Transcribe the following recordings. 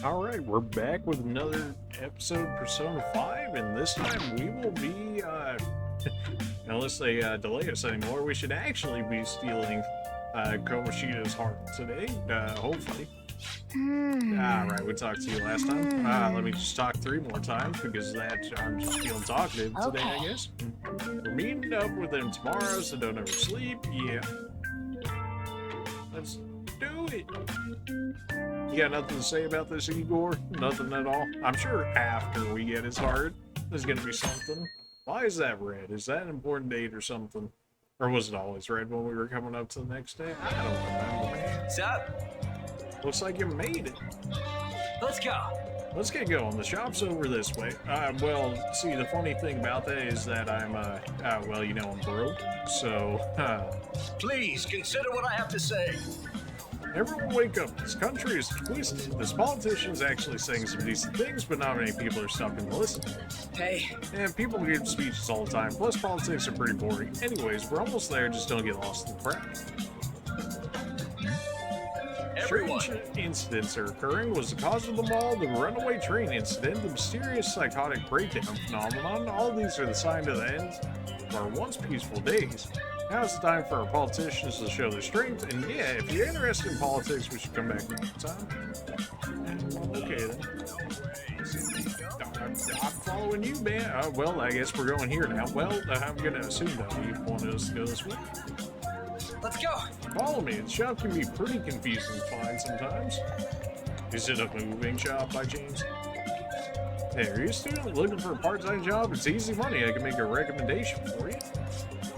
Alright, we're back with another episode of Persona 5, and this time we will be, unless they delay us anymore, we should actually be stealing Komoshida's heart today, hopefully. Alright, we talked to you last time. Let me just talk 3 more times, because I'm just feeling talkative today, I guess. We're meeting up with them tomorrow, so don't ever sleep. Yeah. Let's do it. You got nothing to say about this, Igor? Nothing at all? I'm sure after we get his heart, there's gonna be something. Why is that red? Is that an important date or something? Or was it always red when we were coming up to the next day? I don't remember, man. What's up? Looks like you made it. Let's go. Let's get going. The shop's over this way. Well, see, the funny thing about that is that I'm, well, you know, I'm broke. So, Please consider what I have to say. everyone wake up. This country is twisted. This politician's actually saying some decent things, but not many people are stopping to listen. Hey. And people give speeches all the time. Plus, politics are pretty boring. Anyways, we're almost there. Just don't get lost in the crowd. Everyone. Strange incidents are occurring. Was the cause of them all the runaway train incident, the mysterious psychotic breakdown phenomenon? All these are the sign of the end of our once peaceful days. Now it's time for our politicians to show their strength, and yeah, if you're interested in politics, we should come back another time. Okay then. I'm following you, man. Well, I guess we're going here now. Well, I'm gonna assume that you wanted us to go this way. Let's go. Follow me. The shop can be pretty confusing to find sometimes. Is it a moving shop by chance? Hey, are you a student looking for a part-time job? It's easy money. I can make a recommendation for you.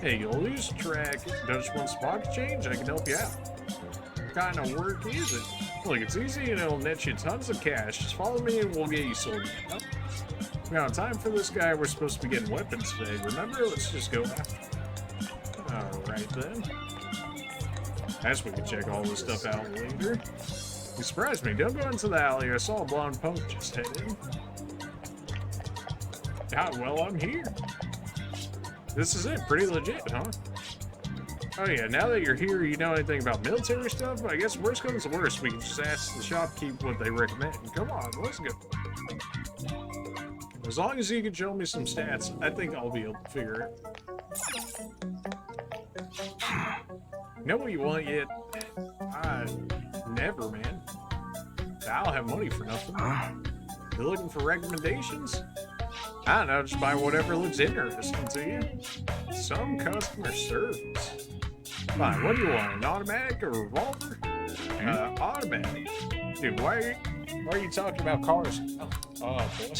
Hey, you'll lose track. Just want some pocket change? I can help you out. What kind of work is it? Look, it's easy and it'll net you tons of cash. Just follow me and we'll get you sorted out. Now, time for this guy. We're supposed to be getting weapons today. Remember? Let's just go after. Alright then. Guess we can check all this stuff out later. You surprised me. Don't go into the alley. I saw a blonde punk just head in. Well, I'm here. This is it. Pretty legit, huh? Oh yeah, now that you're here, you know anything about military stuff? I guess worst comes to worst, we can just ask the shopkeep what they recommend. Come on, let's go. As long as you can show me some stats, I think I'll be able to figure it. Know what you want yet? Never, man. I don't have money for nothing. You're looking for recommendations? I don't know, just buy whatever looks interesting to you. Some customer service. Fine, what do you want? An automatic or a revolver? Automatic. Dude, why are you talking about cars? Oh, boy.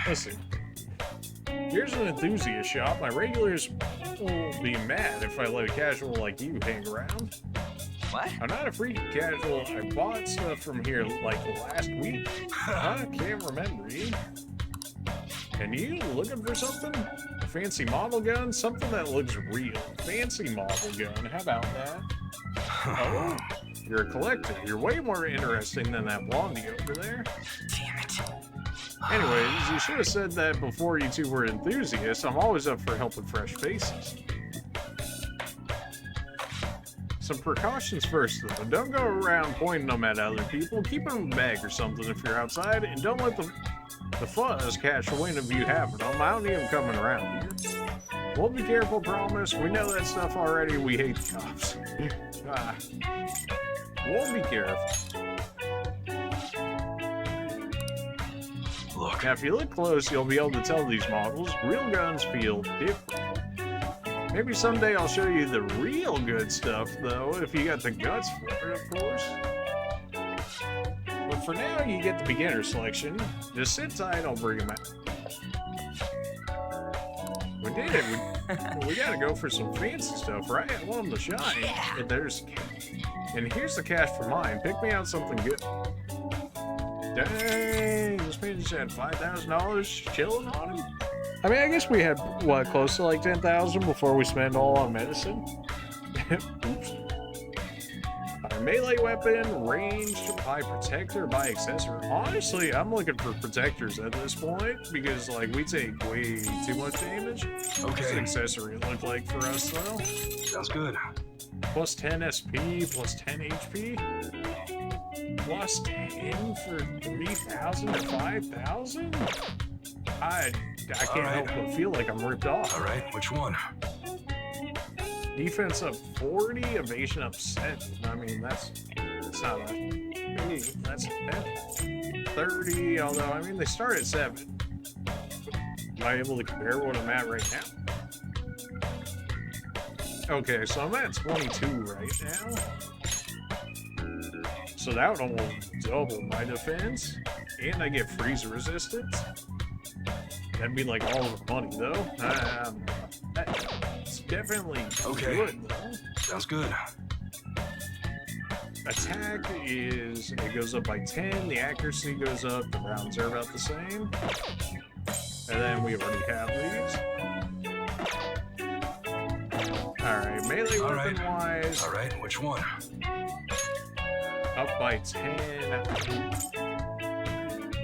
Listen. Here's an enthusiast shop. My regulars will be mad if I let a casual like you hang around. What? I'm not a freak casual. I bought stuff from here like last week. I can't remember, eh? And you looking for something? A fancy model gun? Something that looks real. Fancy model gun. How about that? Oh, you're a collector. You're way more interesting than that blondie over there. Damn it. Anyways, you should have said that before you two were enthusiasts. I'm always up for helping fresh faces. Some precautions first, though. Don't go around pointing them at other people. Keep them in a bag or something if you're outside, and don't let the fuzz catch the wind of you having them. I don't need them coming around here. We'll be careful, promise. We know that stuff already. We hate the cops. We'll be careful. Look. Now, if you look close, you'll be able to tell these models. Real guns feel different. Maybe someday I'll show you the real good stuff, though, if you got the guts for it, of course. But for now, you get the beginner selection. Just sit tight, I'll bring them out. We did it. We gotta go for some fancy stuff, right? I want them to shine. Yeah. And here's the cash for mine. Pick me out something good. Dang, this man just had $5,000 chilling on him. I mean, I guess we had, what, close to like 10,000 before we spend all on medicine? Oops. Buy melee weapon, ranged, buy protector, buy accessory. Honestly, I'm looking for protectors at this point because, like, we take way too much damage. Okay. What's an accessory look like for us, though? Sounds good. Plus 10 SP, plus 10 HP. plus 10 for 3,000 to 5,000? I can't help but feel like I'm ripped off. All right, which one? Defense up 40, evasion up 7. I mean, that's not a... That's 30, although, I mean, they start at 7. Am I able to compare what I'm at right now? Okay, so I'm at 22 right now. So that would almost double my defense. And I get freeze resistance. That'd be like all of the money, though. That's definitely good, though. Sounds good. Attack is, it goes up by 10, the accuracy goes up, the rounds are about the same. And then we already have these. Alright, melee weapon wise. Alright, which one? Up by 10.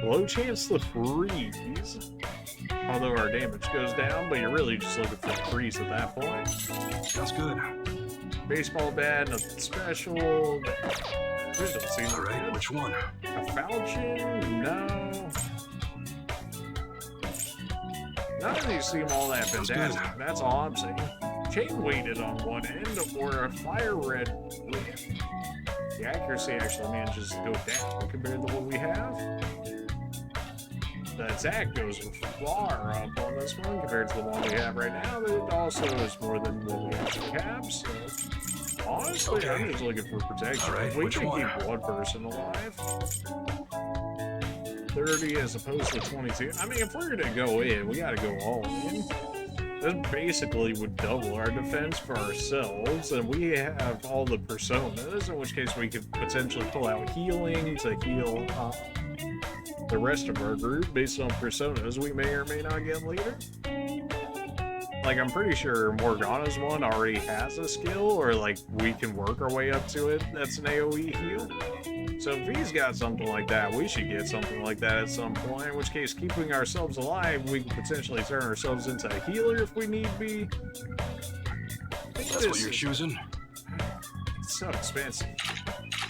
Low chance to freeze. Although our damage goes down, but you're really just looking for freeze at that point. Sounds good. Baseball bat, nothing special. This don't seem Alright, good. which one? A falchion? No. None of these seem all that fantastic. That's all I'm saying. Chain weighted on one end, or a fire red whip. The accuracy actually manages to go down compared to what we have. The attack goes far up on this one compared to the one we have right now. It also is more than what we actually have, so honestly, I'm just looking for protection. Right, We can keep one person alive. 30 as opposed to 22. I mean, if we're gonna go in, we gotta go all in. This basically would double our defense for ourselves, and we have all the personas, in which case we could potentially pull out healing to heal the rest of our group based on personas we may or may not get later. Like, I'm pretty sure Morgana's one already has a skill, or like we can work our way up to it. That's an AoE heal. So if he's got something like that, we should get something like that at some point, in which case, keeping ourselves alive, we can potentially turn ourselves into a healer if we need be. That's what you're choosing? It's so expensive.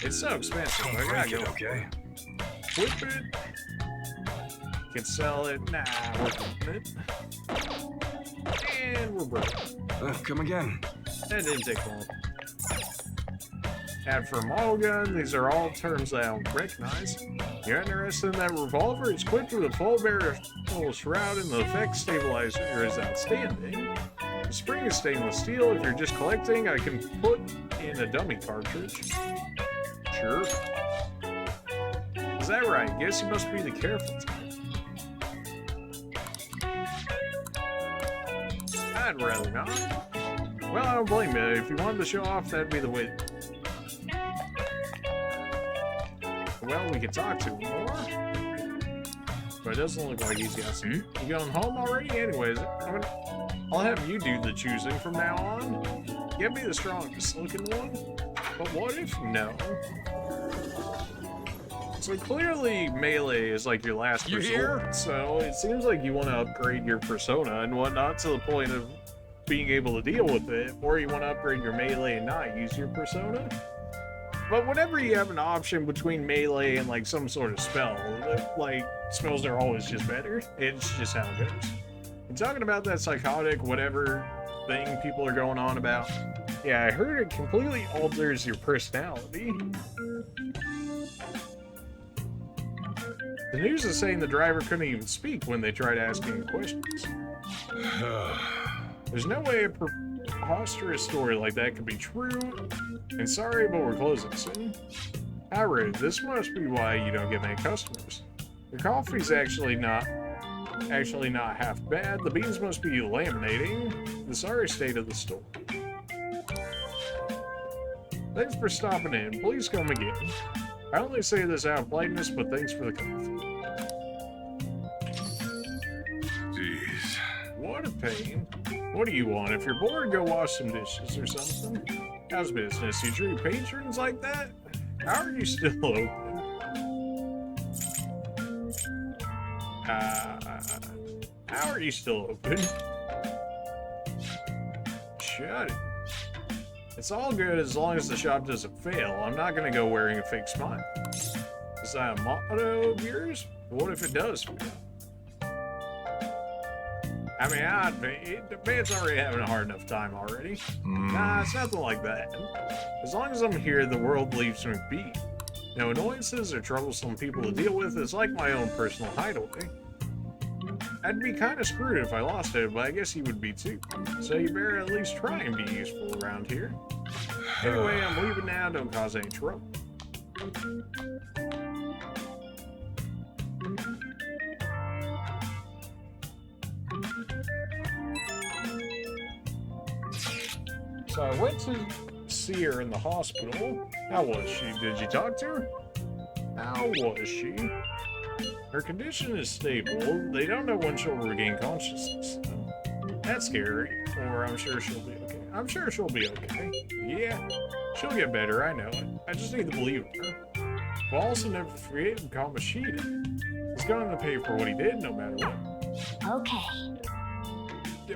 It's so expensive. Don't I gotta break go. it, okay? Flip it. Can sell it. Nah, we're keeping it. And we're broke. Come again. That didn't take long. And for model gun, these are all terms that I don't recognize. You're interested in that revolver? It's equipped with a full barrel shroud, and the effect stabilizer is outstanding. The spring is stainless steel. If you're just collecting, I can put in a dummy cartridge. Sure. Is that right? Guess you must be the careful type. I'd rather not. Well, I don't blame you. If you wanted to show off, that'd be the way. Well, we could talk to him more. But it doesn't look like he's got some. You going home already? Anyways, I'll have you do the choosing from now on. Give me the strongest looking one. But what if no? So clearly melee is like your last resort. So it seems like you want to upgrade your persona and whatnot to the point of being able to deal with it, or you want to upgrade your melee and not use your persona. But whenever you have an option between melee and like some sort of spell, like spells are always just better. It's just how it goes. I'm talking about that psychotic whatever thing people are going on about. Yeah, I heard it completely alters your personality. The news is saying the driver couldn't even speak when they tried asking questions. There's no way a preposterous story like that could be true. And sorry, but we're closing soon. How rude. This must be why you don't get many customers. The coffee's actually not half bad. The beans must be laminating. The sorry state of the store. Thanks for stopping in. Please come again. I only say this out of politeness, but thanks for the coffee. Jeez. What a pain. What do you want? If you're bored, go wash some dishes or something. How's business? You treat patrons like that? How are you still open? How are you still open? Shut it. It's all good as long as the shop doesn't fail. I'm not gonna go wearing a fake smile. Is that a motto of yours? What if it does for you? I mean, the man's already having a hard enough time already. Nah, it's nothing like that. As long as I'm here, the world leaves me be. No annoyances or troublesome people to deal with is like my own personal hideaway. I'd be kind of screwed if I lost it, but I guess you would be too. So you better at least try and be useful around here. Anyway, I'm leaving now, don't cause any trouble. So I went to see her in the hospital. How was she? Did you talk to her? How was she? Her condition is stable. They don't know when she'll regain consciousness. That's scary. Or I'm sure she'll be okay. I'm sure she'll be okay. Yeah, she'll get better, I know it. I just need to believe her. But also never forget Kamashita. He's going to pay for what he did no matter what. Okay.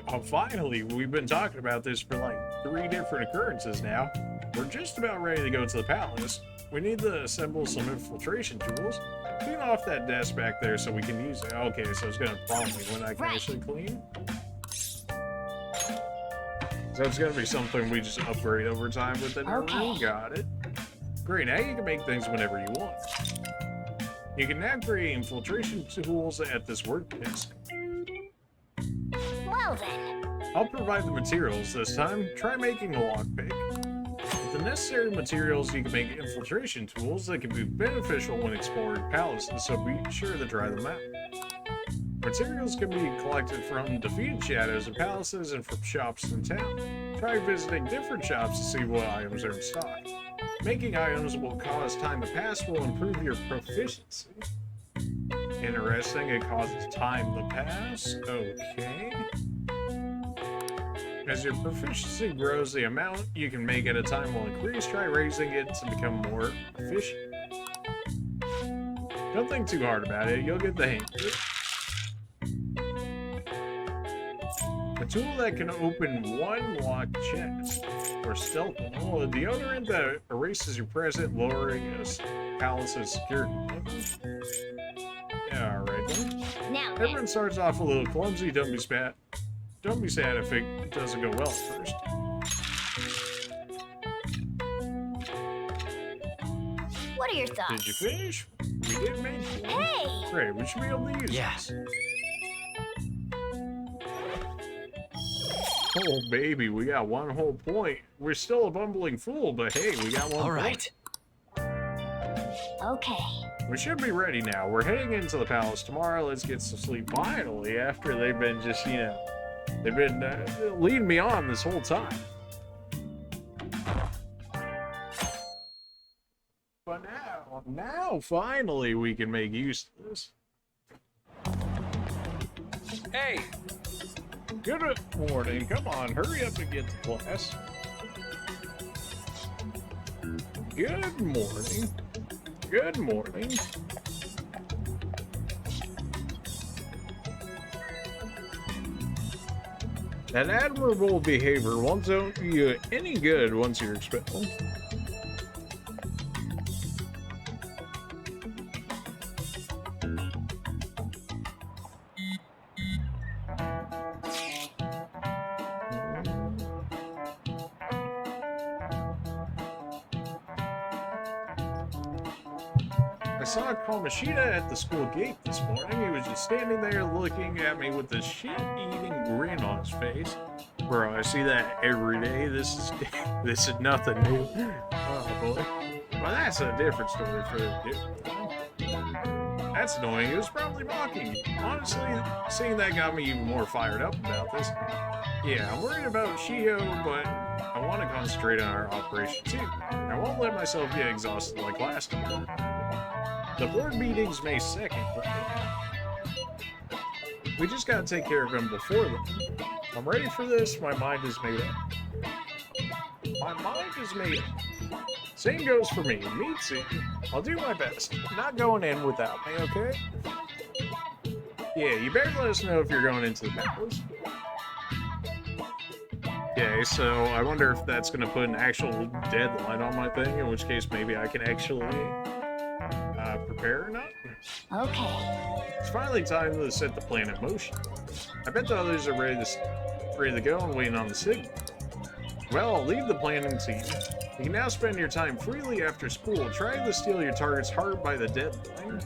Oh, finally, we've been talking about this for like 3 different occurrences now. We're just about ready to go to the palace. We need to assemble some infiltration tools. Clean off that desk back there so we can use it. Okay, so it's gonna prompt me when I can actually clean. So it's gonna be something we just upgrade over time within our room. Got it. Great, now you can make things whenever you want. You can now create infiltration tools at this work desk. Well then. I'll provide the materials this time. Try making a lockpick. With the necessary materials, you can make infiltration tools that can be beneficial when exploring palaces, so be sure to try them out. Materials can be collected from defeated shadows of palaces and from shops in town. Try visiting different shops to see what items are in stock. Making items will cause time to pass will improve your proficiency. Interesting, it causes time to pass. Okay. As your proficiency grows, the amount you can make at a time will increase. Try raising it to become more efficient. Don't think too hard about it, you'll get the hang of it. A tool that can open one locked chest, or stealth. Oh, a deodorant that erases your present, lowering a palace's security level. Alright then. Now then. Everyone starts off a little clumsy, don't be sad. Don't be sad if it doesn't go well at first. What are your thoughts? Did you finish? We did make one. Hey! Great, we should be able to use Yes. this. Oh, baby, we got 1 whole point. We're still a bumbling fool, but hey, we got 1 All point. right. Okay. We should be ready now. We're heading into the palace tomorrow. Let's get some sleep finally, after they've been just, you know, they've been leading me on this whole time. But now finally we can make use of this. Hey, Good morning. Come on, hurry up and get to class. Good morning. Good morning. That admirable behavior won't do you any good once you're expelled. I saw Kamashita at the school gate this morning. He was just standing there looking at me with a shit-eating grin on his face. Bro, I see that every day. This is nothing new. Oh boy. Well, that's a different story for the dude. That's annoying. He was probably mocking me. Honestly, seeing that got me even more fired up about this. Yeah, I'm worried about Shio, but I want to concentrate on our operation too. I won't let myself get exhausted like last time. The board meeting's May 2nd, right? We just gotta take care of him before then. I'm ready for this, my mind is made up. My mind is made up. Same goes for me, me too. I'll do my best. Not going in without me, okay? Yeah, you better let us know if you're going into the palace. Okay, so I wonder if that's gonna put an actual deadline on my thing, in which case maybe I can actually Fair enough. Okay. It's finally time to set the plan in motion. I bet the others are ready to go and waiting on the signal. Well, I'll leave the planning to you. You can now spend your time freely after school trying to steal your target's heart by the deadline.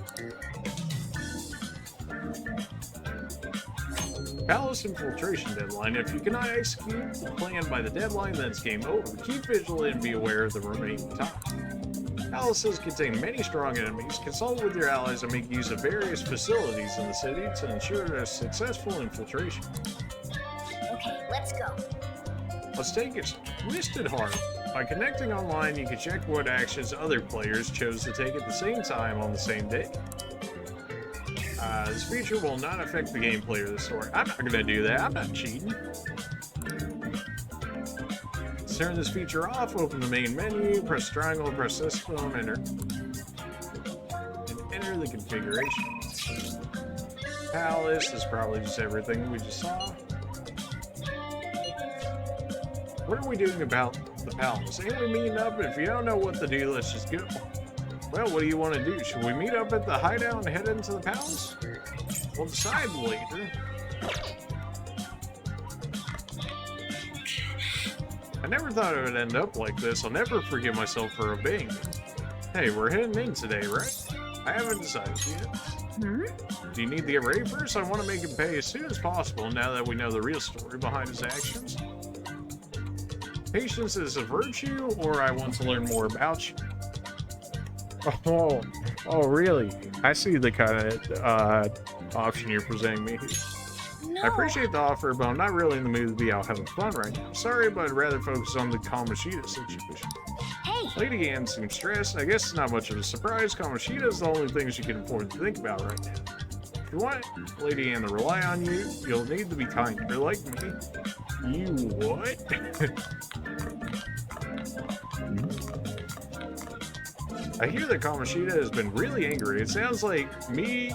Palace infiltration deadline. If you cannot execute the plan by the deadline, then it's game over. Keep vigilant and be aware of the remaining time. Palaces contain many strong enemies. Consult with your allies and make use of various facilities in the city to ensure a successful infiltration. Okay, let's go. Let's take its twisted heart. By connecting online, you can check what actions other players chose to take at the same time on the same day. This feature will not affect the gameplay or the story. I'm not going to do that. I'm not cheating. Let's turn this feature off. Open the main menu. Press triangle. Press system. Enter. And enter the configuration. Palace is probably just everything we just saw. What are we doing about the palace? Ain't we meeting up? If you don't know what to do, let's just go. Well, what do you want to do? Should we meet up at the hideout and head into the palace? We'll decide later. I never thought it would end up like this. I'll never forgive myself for obeying you. Hey, we're heading in today, right? I haven't decided yet. Do you need the array first? I want to make him pay as soon as possible now that we know the real story behind his actions. Patience is a virtue, or I want to learn more about you. Oh, really? I see the kind of option you're presenting me. No. I appreciate the offer, but I'm not really in the mood to be out having fun right now. Sorry, but I'd rather focus on the Kamoshida situation. Hey. Lady Anne seems stressed. I guess it's not much of a surprise. Kamoshida is the only thing she can afford to think about right now. If you want Lady Anne to rely on you, you'll need to be kinder like me. You what? I hear that Kamoshida has been really angry. It sounds like me,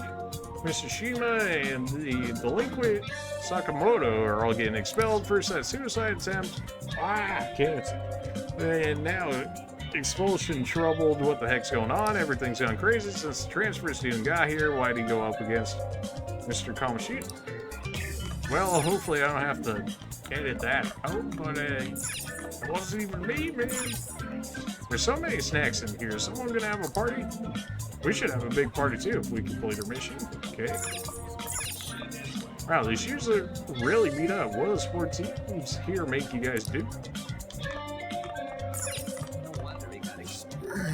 Mr. Shima, and the delinquent Sakamoto are all getting expelled. First that suicide attempt. Can't. And now expulsion troubled. What the heck's going on? Everything's gone crazy since the transfer student got here. Why'd he go up against Mr. Kamoshida? Well, hopefully I don't have to edit that out, but it wasn't even me, man. There's so many snacks in here. Is someone gonna have a party? We should have a big party too if we complete our mission. Okay. Wow, these shoes are really beat up. What do the sports teams here make you guys do?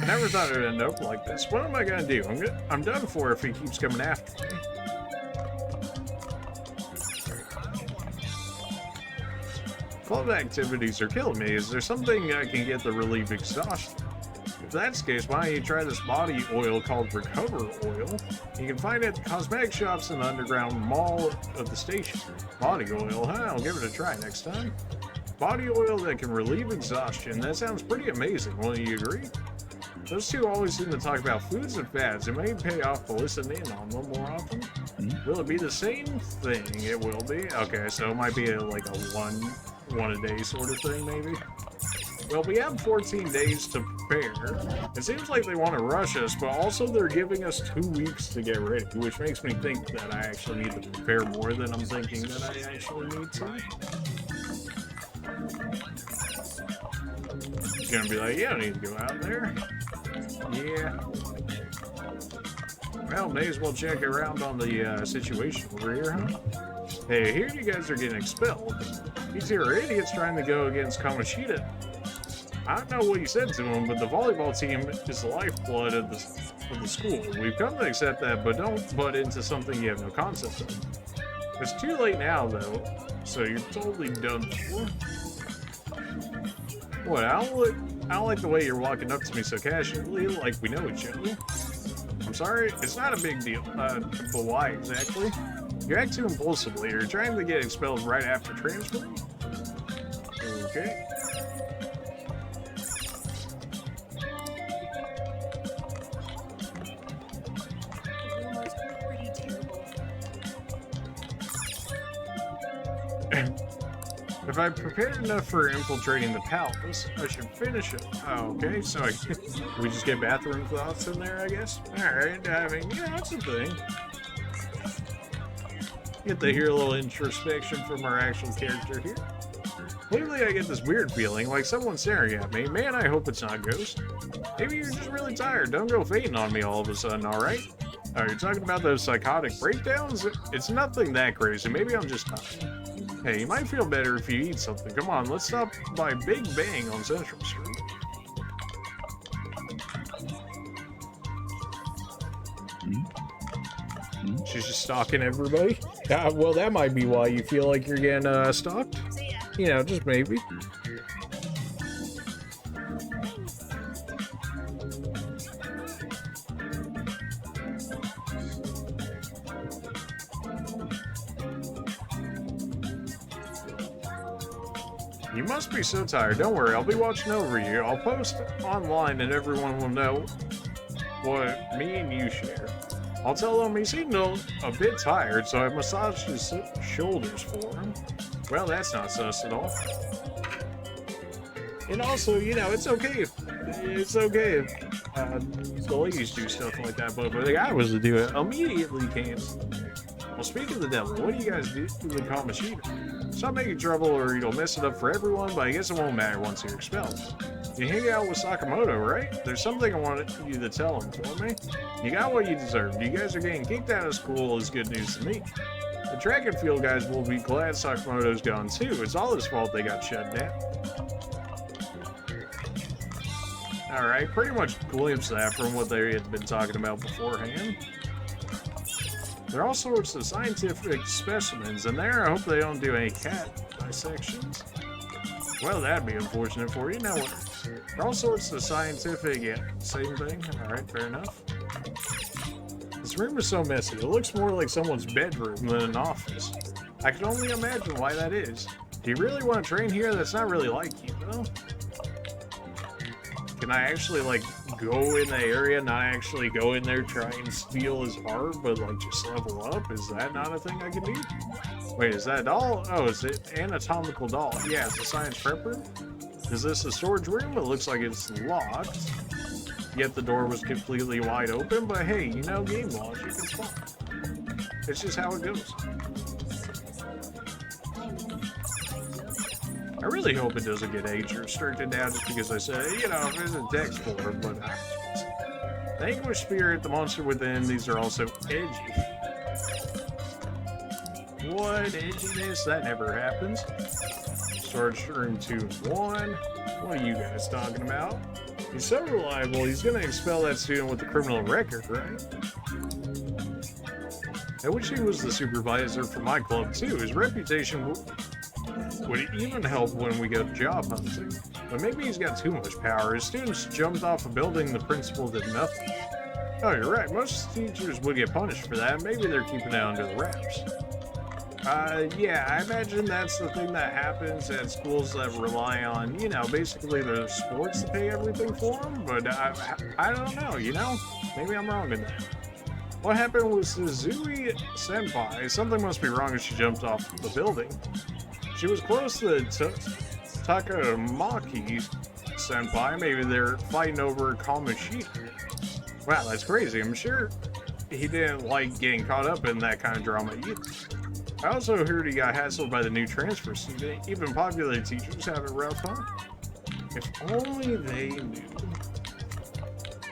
I never thought it would end up like this. What am I gonna do? I'm done for if he keeps coming after me. Club activities are killing me. Is there something I can get to relieve exhaustion? If that's the case, why don't you try this body oil called Recover Oil? You can find it at the cosmetic shops in the underground mall of the station. Body oil, huh? I'll give it a try next time. Body oil that can relieve exhaustion. That sounds pretty amazing. Won't you agree? Those two always seem to talk about foods and fads. It may pay off to listen in on them more often. Will it be the same thing? It will be. Okay, so it might be like a one a day sort of thing, maybe. Well, we have 14 days to prepare. It seems like they want to rush us, but also they're giving us 2 weeks to get ready, which makes me think that I actually need to prepare more than I'm thinking that I actually need to. It's gonna be like, yeah, I need to go out there. Yeah. Well, may as well check around on the situation over here, huh? Hey, here you guys are getting expelled. These here are idiots trying to go against Kamoshida. I don't know what you said to him, but the volleyball team is the lifeblood of the school. We've come to accept that, but don't butt into something you have no concept of. It's too late now, though, so you're totally done for. What, I don't like the way you're walking up to me so casually, like we know each other. I'm sorry, it's not a big deal. But why exactly? You act too impulsively. You're trying to get expelled right after transferring? Okay. If I prepared enough for infiltrating the palace, I should finish it. Oh, okay, so we just get bathroom thoughts in there, I guess? Alright, I mean, yeah, that's a thing. Get to hear a little introspection from our actual character here. Lately, I get this weird feeling, like someone's staring at me. Man, I hope it's not a ghost. Maybe you're just really tired. Don't go fainting on me all of a sudden, alright? Are you talking about those psychotic breakdowns? It's nothing that crazy. Maybe I'm just tired. Hey, you might feel better if you eat something. Come on, let's stop by Big Bang on Central Street. She's just stalking everybody? Well, that might be why you feel like you're getting stalked. You know, just maybe. You must be so tired. Don't worry, I'll be watching over you. I'll post online and everyone will know what me and you share. I'll tell him he seemed a bit tired, so I massaged his shoulders for him. Well, that's not sus at all. And also, you know, it's okay if the ladies do stuff like that, but if the guy was to do it, immediately cancel. Well, speaking of the devil, what do you guys do to the Kamashita? Stop making trouble or you'll mess it up for everyone, but I guess it won't matter once you're expelled. You hang out with Sakamoto, right? There's something I wanted you to tell him for me. You got what you deserved. You guys are getting kicked out of school is good news to me. The track and field guys will be glad Sakamoto's gone too. It's all his fault they got shut down. Alright, pretty much glimpsed that from what they had been talking about beforehand. There are all sorts of scientific specimens in there. I hope they don't do any cat dissections. Well, that'd be unfortunate for you. Now, there are all sorts of scientific, yeah, same thing. Alright, fair enough. This room is so messy. It looks more like someone's bedroom than an office. I can only imagine why that is. Do you really want to train here? That's not really like you, though. Can I actually, like, go in the area, not actually go in there, try and steal his heart, but, like, just level up? Is that not a thing I can do? Wait, is that a doll? Oh, is it anatomical doll? Yeah, it's a science prep room. Is this a storage room? It looks like it's locked. Yet the door was completely wide open, but hey, you know, game logic, it's fine. It's just how it goes. I really hope it doesn't get age restricted now just because I said, you know, there's a text for it, but the anguish spirit, the monster within, these are also edgy. What edginess? That never happens. Storage room 2 and 1. What are you guys talking about? He's so reliable, he's gonna expel that student with a criminal record, right? I wish he was the supervisor for my club too. His reputation would even help when we go job hunting. But maybe he's got too much power. His students jumped off a building, the principal did nothing. Oh, you're right. Most teachers would get punished for that. Maybe they're keeping it under the wraps. Yeah, I imagine that's the thing that happens at schools that rely on, you know, basically the sports to pay everything for them, but I don't know, you know? Maybe I'm wrong in that. What happened with Suzui Senpai? Something must be wrong if she jumped off the building. She was close to Takamaki Senpai. Maybe they're fighting over Kamashita. Wow, that's crazy. I'm sure he didn't like getting caught up in that kind of drama either. I also heard he got hassled by the new transfer student. Even popular teachers have it rough, huh? If only they knew.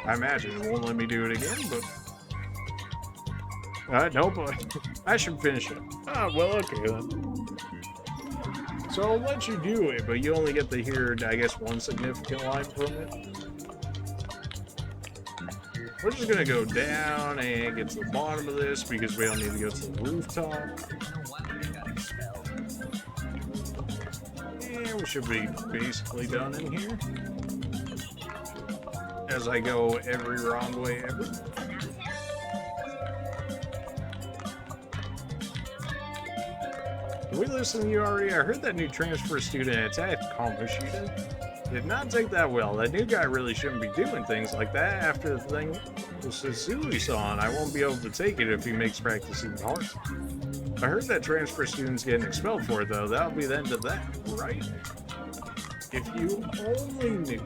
I imagine it won't let me do it again, but... no, but I should finish it. Ah, well, okay then. So I'll let you do it, but you only get to hear, I guess, one significant line from it. We're just gonna go down and get to the bottom of this because we don't need to go to the rooftop. And we should be basically done in here. As I go every wrong way ever. Did we listen to you already? I heard that new transfer student attacked Kamashita. Did not take that well. That new guy really shouldn't be doing things like that after the thing Well, Suzui-san, I won't be able to take it if he makes practicing hard. I heard that transfer students getting expelled for it, though. That'll be the end of that, right? If you only knew.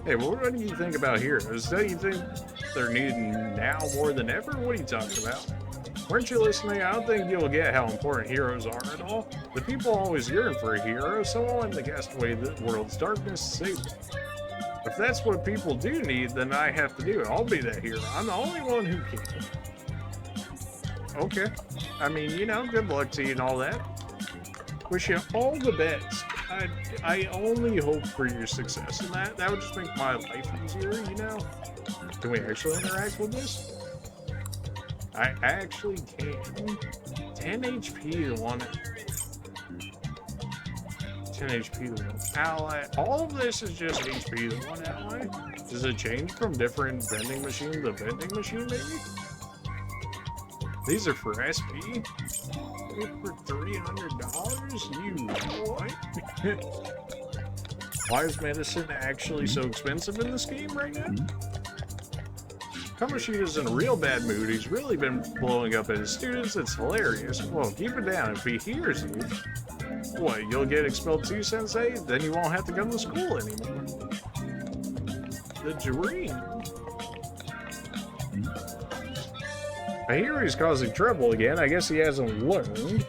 Hey, well, what do you think about heroes? Don't you think they're needed now more than ever? What are you talking about? Weren't you listening? I don't think you'll get how important heroes are at all. The people always yearn for a hero, someone to cast away the world's darkness, save them. If that's what people do need, then I have to do it. I'll be that hero. I'm the only one who can. Okay. I mean, you know, good luck to you and all that. Wish you all the best. I only hope for your success in that. That would just make my life easier, you know? Can we actually interact with this? I actually can. 10 HP to one. 10 HP to one ally. All of this is just HP to one ally. Does it change from different vending machine to vending machine, maybe? These are for SP? For $300? You what? Why is medicine actually so expensive in this game right now? Kamoshida's in a real bad mood. He's really been blowing up at his students. It's hilarious. Well, keep it down. If he hears you, what, you'll get expelled too, Sensei? Then you won't have to come to school anymore. The dream. I hear he's causing trouble again. I guess he hasn't learned.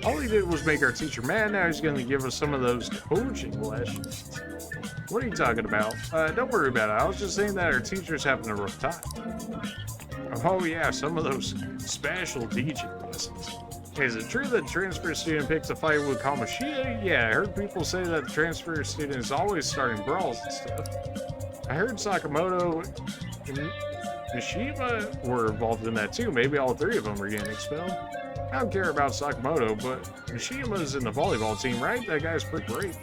All he did was make our teacher mad. Now he's going to give us some of those coaching lessons. What are you talking about? Don't worry about it. I was just saying that our teacher's having a rough time. Oh yeah, some of those special teaching lessons. Is it true that the transfer student picked a fight with Kamoshida? Yeah, I heard people say that the transfer student is always starting brawls and stuff. I heard Sakamoto and Mishima were involved in that too. Maybe all three of them are getting expelled. I don't care about Sakamoto, but Mishima's in the volleyball team, right? That guy's pretty great.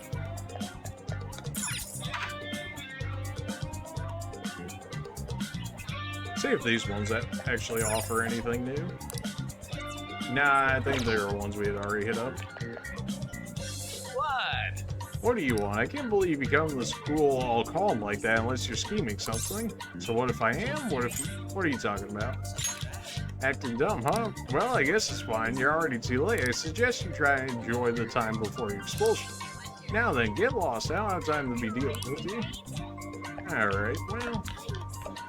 See if these ones that actually offer anything new. Nah, I think they were ones we had already hit up. What? What do you want? I can't believe you come to the school all calm like that unless you're scheming something. So what if I am? What are you talking about? Acting dumb, huh? Well, I guess it's fine. You're already too late. I suggest you try and enjoy the time before your expulsion. Now then, get lost. I don't have time to be dealing with you. Alright, well,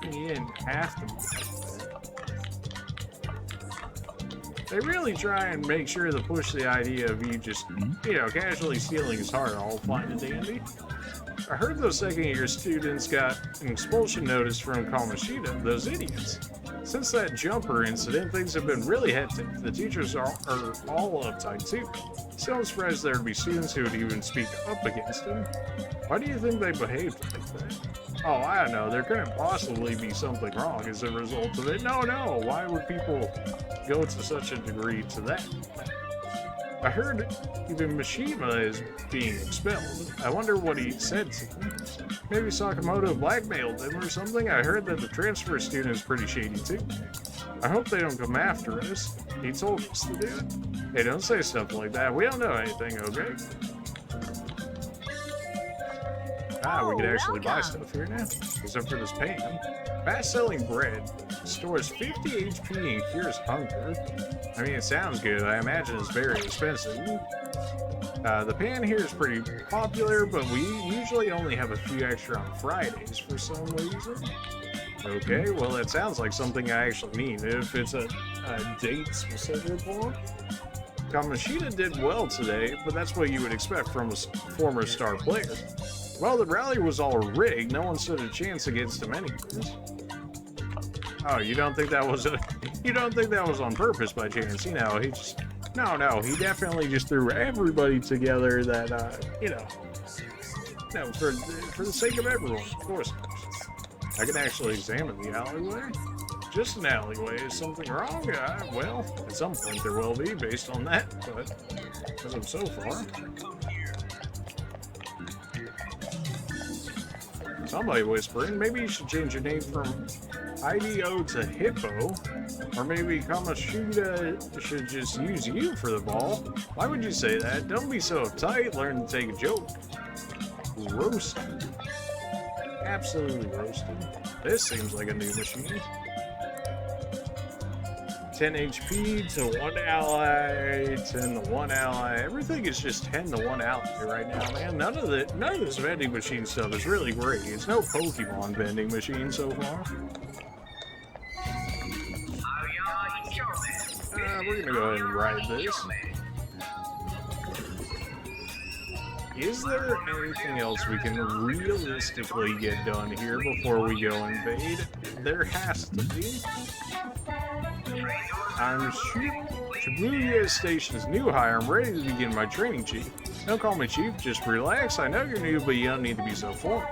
you didn't have to be like that. They really try and make sure to push the idea of you just, you know, casually stealing his heart all fine and dandy. I heard those second-year students got an expulsion notice from Kamoshida, those idiots. Since that jumper incident, things have been really hectic. The teachers are all uptight too. Still, I'm surprised there would be students who would even speak up against him. Why do you think they behaved like that? Oh, I don't know. There couldn't possibly be something wrong as a result of it. No. Why would people go to such a degree to that? I heard even Mishima is being expelled. I wonder what he said to him. Maybe Sakamoto blackmailed him or something. I heard that the transfer student is pretty shady too. I hope they don't come after us. He told us to do it. Hey, don't say stuff like that. We don't know anything, okay? We could actually buy stuff here now. Except for this pan. Fast-selling bread. Stores 50 HP and cures hunger. I mean, it sounds good. I imagine it's very expensive. The pan here is pretty popular, but we usually only have a few extra on Fridays for some reason. Okay, well, that sounds like something I actually need if it's a date-specific one. Kamoshida did well today, but that's what you would expect from a former star player. Well, the rally was all rigged. No one stood a chance against him anyways. Oh, you don't think that was on purpose by chance? You know, he just no, he definitely just threw everybody together that no, for the sake of everyone, of course. I can actually examine the alleyway. Just an alleyway. Is something wrong? Well, at some point there will be, based on that, but as of so far. Somebody whispering, maybe you should change your name from IDO to Hippo. Or maybe Kamoshida should just use you for the ball. Why would you say that? Don't be so uptight. Learn to take a joke. Roasted. Absolutely roasted. This seems like a new machine. 10 HP to 1 ally, 10 to 1 ally. Everything is just 10 to 1 ally right now, man. None of this vending machine stuff is really great. It's no Pokemon vending machine so far. We're gonna go ahead and ride this. Is there anything else we can realistically get done here before we go invade? There has to be. I'm Shibuya Station's new hire. I'm ready to begin my training, Chief. Don't call me Chief, just relax. I know you're new, but you don't need to be so formal.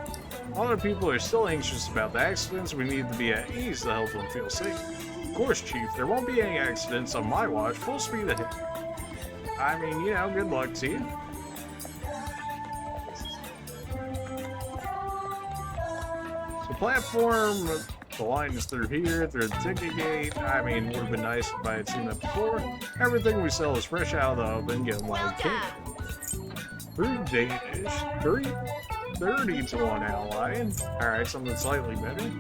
Other people are still anxious about the accidents. We need to be at ease to help them feel safe. Of course, Chief, there won't be any accidents on my watch. Full speed ahead. I mean, you know, good luck to you. The platform, the line is through here, through the ticket gate. I mean, would have been nice if I had seen that before. Everything we sell is fresh out of the oven, get like king. Through Danish, 30 to 1 ally. Alright, something slightly better.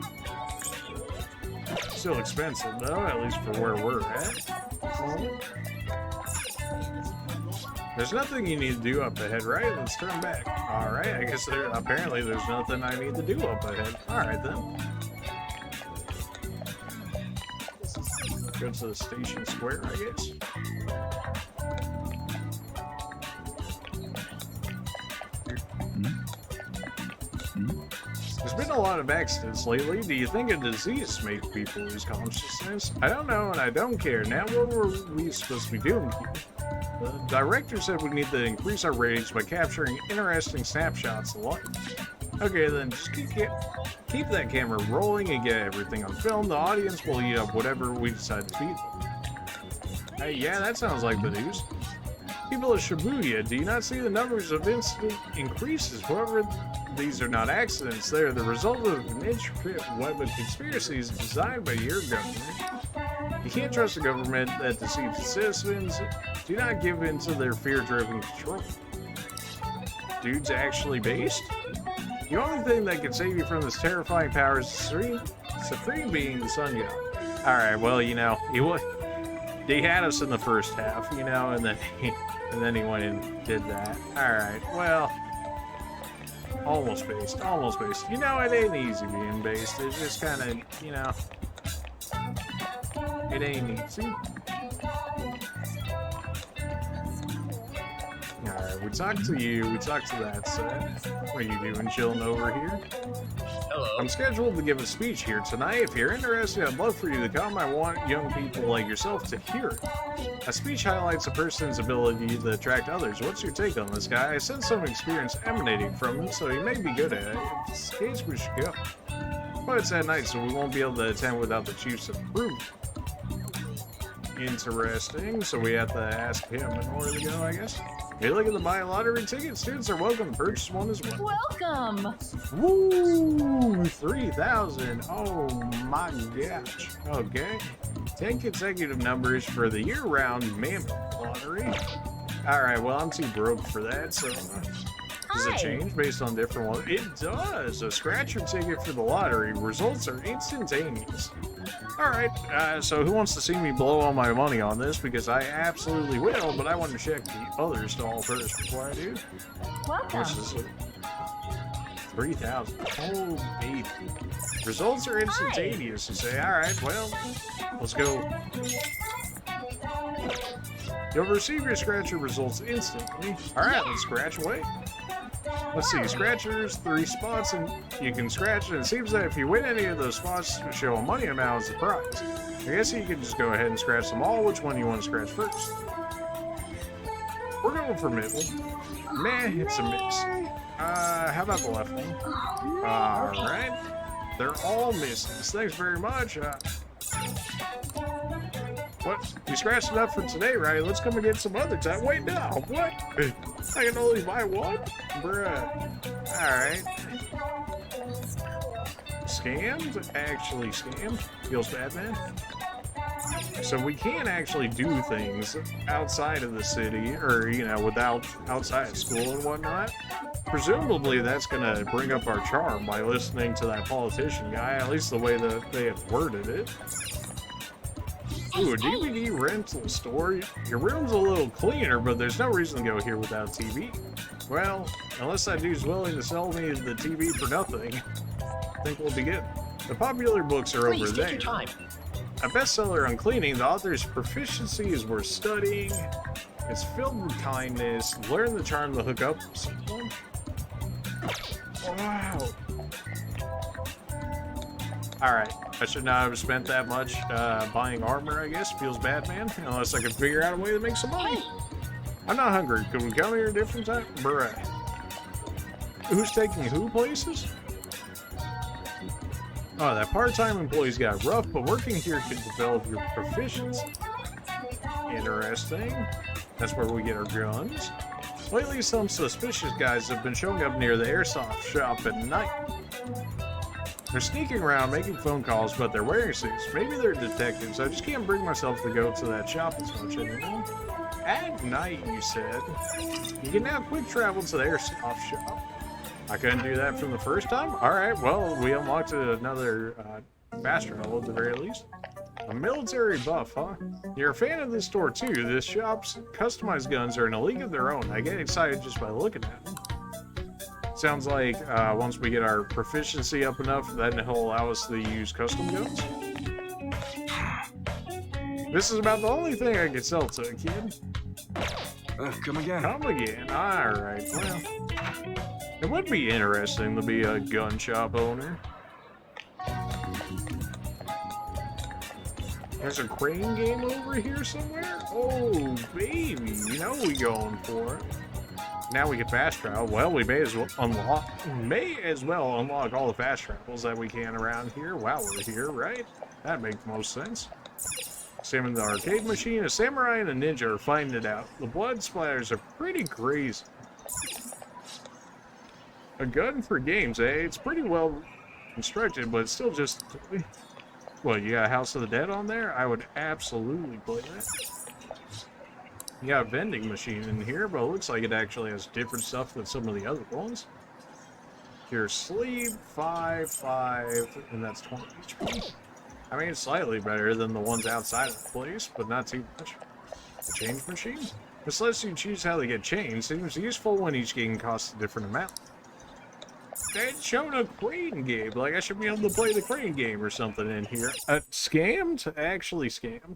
Still expensive though, at least for where we're at. There's nothing you need to do up ahead, right? Let's turn back. Alright, I guess apparently there's nothing I need to do up ahead. Alright then. Go to the station square, I guess. There's been a lot of accidents lately. Do you think a disease makes people lose consciousness? I don't know and I don't care. Now what were we supposed to be doing here? The director said we need to increase our ratings by capturing interesting snapshots of life. Okay, then just keep that camera rolling and get everything on film. The audience will eat up whatever we decide to feed them. Hey, yeah, that sounds like the news. People of Shibuya, do you not see the numbers of incident increases? However, these are not accidents. They are the result of an intricate web of conspiracies designed by your government. You can't trust a government that deceives its citizens. Do not give in to their fear-driven control. Dude's actually based? The only thing that can save you from this terrifying power is supreme being the sun god. Alright, well, you know, he had us in the first half, you know, and then he went and did that. Alright, well, almost based. You know, it ain't easy being based. It's just kind of, you know, it ain't easy. Alright, we talked to you, we talked to that set. What are you doing, chilling over here? Hello. I'm scheduled to give a speech here tonight. If you're interested, I'd love for you to come. I want young people like yourself to hear it. A speech highlights a person's ability to attract others. What's your take on this guy? I sense some experience emanating from him, so he may be good at it. If it's the case, we should go. But it's at night, so we won't be able to attend without the Chief's approval. Interesting. So we have to ask him in order to go, I guess. You're looking to buy a lottery ticket? Students are welcome to purchase one as well. Welcome! Woo! 3,000. Oh my gosh. Okay. 10 consecutive numbers for the year-round Mammoth Lottery. Alright, well, I'm too broke for that, so... Does it change based on different ones? It does! A scratcher ticket for the lottery. Results are instantaneous. Alright, so who wants to see me blow all my money on this? Because I absolutely will, but I want to check the other stall first before I do. Welcome! This is 3,000. Oh, baby. Results are instantaneous, you say. Alright, well, let's go. You'll receive your scratcher results instantly. Alright, let's scratch away. Let's see, scratchers, 3 spots, and you can scratch, and it seems that if you win any of those spots, show a money amount as the prize. I guess you can just go ahead and scratch them all. Which one you want to scratch first? We're going for middle. Meh, it's a mix. How about the left one? Alright. They're all misses. Thanks very much. What? You scratched enough for today, right? Let's come and get some other time. Wait, no. What? I can only buy one? Bruh. Alright. Scammed? Actually scammed. Feels bad, man. So we can actually do things outside of the city, or, you know, without outside of school and whatnot. Presumably that's going to bring up our charm by listening to that politician guy, at least the way that they had worded it. Ooh, a DVD rental store? Your room's a little cleaner, but there's no reason to go here without a TV. Well, unless that dude's willing to sell me the TV for nothing, I think we'll be good. The popular books are over there. Take your time. A bestseller on cleaning, the author's proficiency is worth studying. It's filled with kindness. Learn the charm to hook up someone. Wow. Alright, I should not have spent that much buying armor, I guess. Feels bad, man. Unless I can figure out a way to make some money. I'm not hungry. Could we come here a different time? Bruh. Who's taking who places? Oh, that part-time employee's got rough, but working here can develop your proficiency. Interesting. That's where we get our guns. Lately, some suspicious guys have been showing up near the airsoft shop at night. They're sneaking around, making phone calls, but they're wearing suits. Maybe they're detectives. I just can't bring myself to go to that shop as much anymore. At night, you said. You can now quick travel to the airsoft shop. I couldn't do that from the first time? Alright, well, we unlocked another fast travel at the very least. A military buff, huh? You're a fan of this store too. This shop's customized guns are in a league of their own. I get excited just by looking at them. Sounds like once we get our proficiency up enough, then he'll allow us to use custom guns. This is about the only thing I can sell to a kid. Come again. Come again. Alright, well. It would be interesting to be a gun shop owner. There's a crane game over here somewhere? Oh, baby. You know we going for it. Now we get fast travel. Well, we may as well unlock all the fast travels that we can around here while we're here, right? That makes most sense. Same in the arcade machine. A samurai and a ninja are fighting it out. The blood splatters are pretty crazy. A gun for games, eh? It's pretty well constructed, but it's still just... What, you got House of the Dead on there? I would absolutely play that. You got a vending machine in here, but it looks like it actually has different stuff than some of the other ones. Here's sleep, 5, and that's 20 HP. I mean, it's slightly better than the ones outside of the place, but not too much. The change machine? This lets you choose how they get changed. Seems useful when each game costs a different amount. They'd shown a crane game. Like, I should be able to play the crane game or something in here. Scammed? Actually scammed.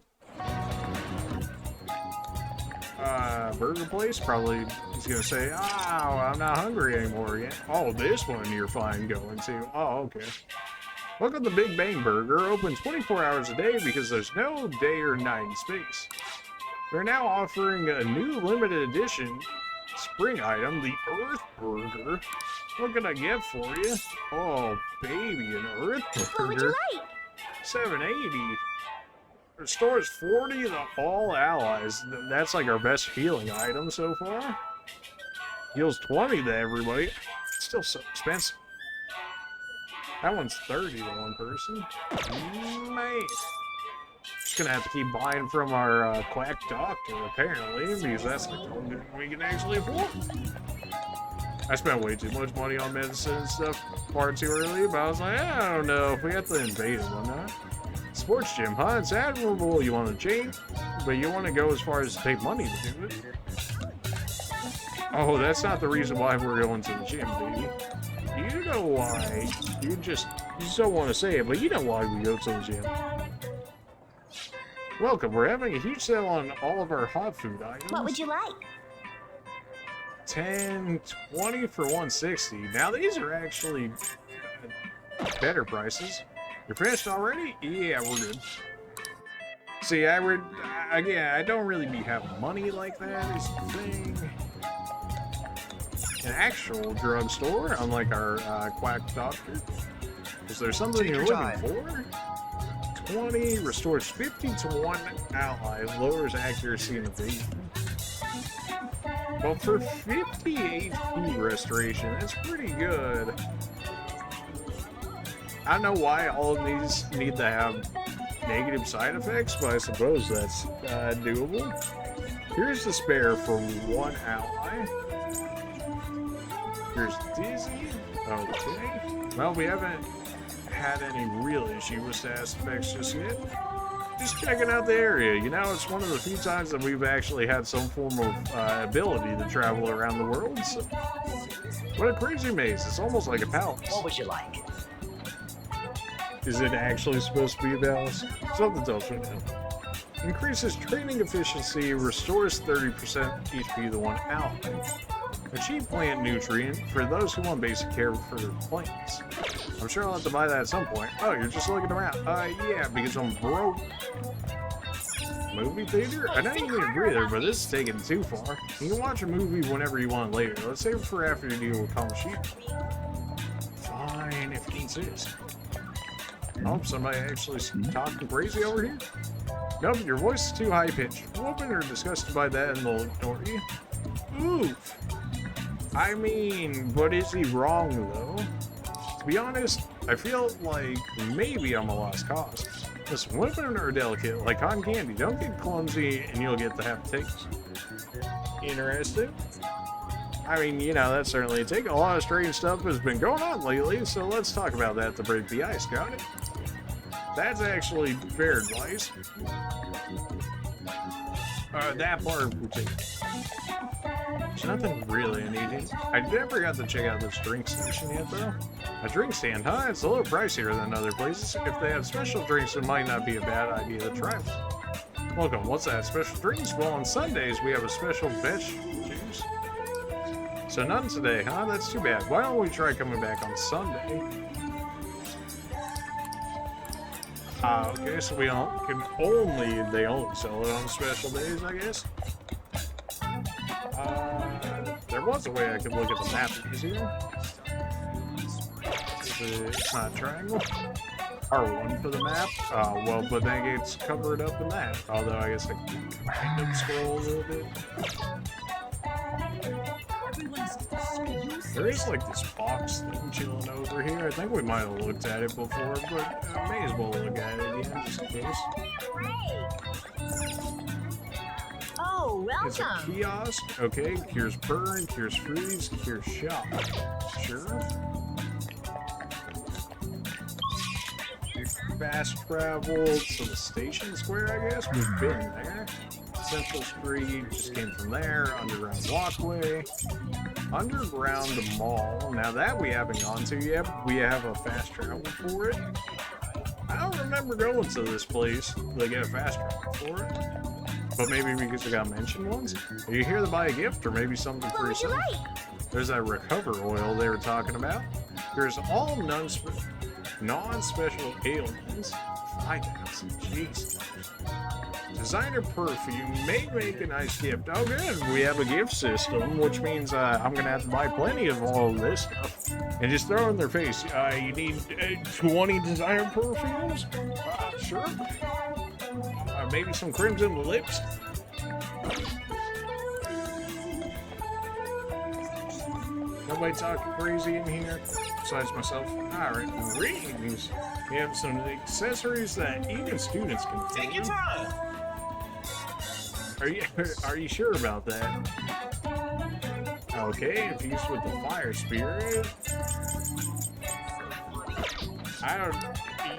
Burger place? Probably he's gonna say, oh, I'm not hungry anymore yet. Oh, this one you're fine going to. Oh, okay. Welcome to Big Bang Burger. Open 24 hours a day because there's no day or night in space. They're now offering a new limited edition spring item, the Earth Burger. What can I get for you? Oh, baby, an Earth Burger. What would you like? $7.80. Restores 40 to all allies. That's like our best healing item so far. Heals 20 to everybody. It's still so expensive. That one's 30 to one person. Man. Just gonna have to keep buying from our quack doctor, apparently, because that's the only thing we can actually afford. I spent way too much money on medicine and stuff far too early, but I was like, I don't know if we have to invade it or not. Sports gym, huh? It's admirable you want to change, but you want to go as far as to pay money to do it. Oh, that's not the reason why we're going to the gym, baby. You know why. You just don't want to say it, but you know why we go to the gym. Welcome, we're having a huge sale on all of our hot food items. What would you like? 10, 20 for 160. Now these are actually better prices. You're finished already? Yeah, we're good. See, I don't really be having money like that is the thing. An actual drugstore, unlike our quack doctor. Is there something you're looking for? 20 restores 50 to 1 ally, lowers accuracy and evasion. Well, for 50 HP restoration, that's pretty good. I don't know why all of these need to have, negative side effects, but I suppose that's doable. Here's the spare from one ally. Here's Dizzy. Okay. Well, we haven't had any real issue with status effects just yet. Just checking out the area. You know, it's one of the few times that we've actually had some form of ability to travel around the world. So, what a crazy maze. It's almost like a palace. What would you like? Is it actually supposed to be a palace? Something tells me now. Increases training efficiency, restores 30% HP to one ally. A cheap plant nutrient for those who want basic care for their plants. I'm sure I'll have to buy that at some point. Oh, you're just looking around. Yeah, because I'm broke. Movie theater? I know you need a breather, but this is taking it too far. You can watch a movie whenever you want later. Let's save it for after you deal with common sheep. Fine, if you insist. Oh, somebody actually talking crazy over here? Nope, your voice is too high-pitched. Women are disgusted by that and they'll ignore you. Oof. I mean, but is he wrong, though? To be honest, I feel like maybe I'm a lost cause. Listen, women are delicate, like cotton candy. Don't get clumsy and you'll get the half takes. Interesting. I mean, you know, that's certainly a take. A lot of strange stuff has been going on lately, so let's talk about that to break the ice, got it? That's actually fair advice. That part would take. There's nothing really needed. I never got to check out this drink station yet, though. A drink stand, huh? It's a little pricier than other places. If they have special drinks, it might not be a bad idea to try them. Welcome, what's that? Special drinks? Well, on Sundays, we have a special veg juice. So none today, huh? That's too bad. Why don't we try coming back on Sunday? Okay, so we they only sell it on special days, I guess. There was a way I could look at the map easier. It's not a triangle. R1 for the map. Well, but then it's covered up in that. Although I guess I can kind of scroll a little bit. There is like this box thing chilling over here. I think we might have looked at it before, but I may as well look at it again just in case. Oh, It's a welcome. kiosk. Okay, cures burn, cures freeze, cures shock. Sure. Fast travel to the station square, I guess. We've been there. Central Street just came from there. Underground walkway. Underground mall. Now that we haven't gone to yet, we have a fast travel for it. I don't remember going to this place to get a fast travel for it. But maybe because it got mentioned once. Are you here to buy a gift or maybe something for What would you yourself? like? There's that recover oil they were talking about. There's all non-special ailments. 5,000, jeez. Designer perfume may make a nice gift. Oh good, we have a gift system, which means I'm gonna have to buy plenty of all of this stuff and just throw it in their face. You need 20 designer perfumes? Sure. Maybe some crimson lips? Nobody talking crazy in here besides myself. Alright, rings. We have some accessories that even students can Take your time. Are you sure about that? Okay, infused with the fire spirit. I don't,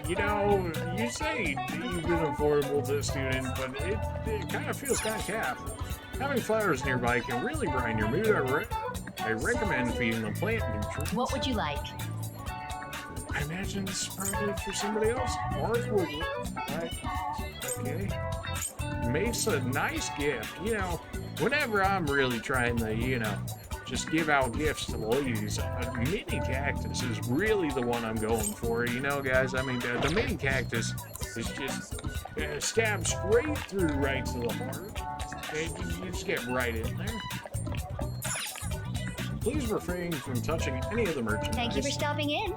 you know, you say you've been affordable to a student, but it kind of feels kind of capped. Having flowers nearby can really brighten your mood. I recommend feeding them plant nutrients. What would you like? I imagine this is probably for somebody else. Mark would, right? Okay. Makes a nice gift. You know, whenever I'm really trying to, you know, just give out gifts to ladies, a mini cactus is really the one I'm going for. You know, guys, I mean, the mini cactus is just stabbed straight through right to the heart. And you just get right in there. Please refrain from touching any of the merchandise. Thank you for stopping in.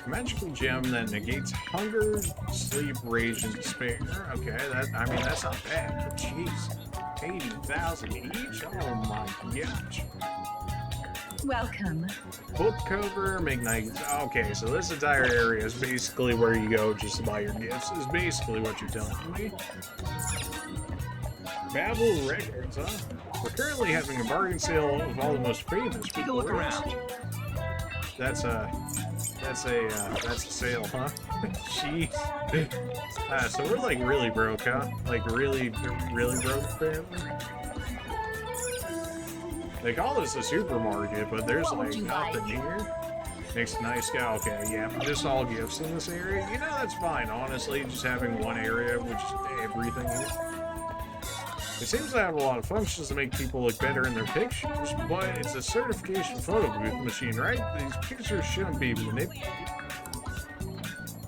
Magical gem that negates hunger, sleep, rage, and despair. Okay, that's not bad, but jeez. 80,000 each? Oh my gosh. Welcome. Book cover, make nice. Okay, so this entire area is basically where you go just to buy your gifts, is basically what you're telling me. Babel Records, huh? We're currently having a bargain sale of all the most famous. Take a look around. That's a sale, huh? Jeez. So we're like really broke, huh? Like really broke, apparently. They call this a supermarket, but there's like nothing here. Makes a nice guy. Okay, yeah, just all gifts in this area. You know, that's fine, honestly. Just having one area, which is everything here. It seems to have a lot of functions to make people look better in their pictures, but it's a certification photo booth machine, right? These pictures shouldn't be manipulated.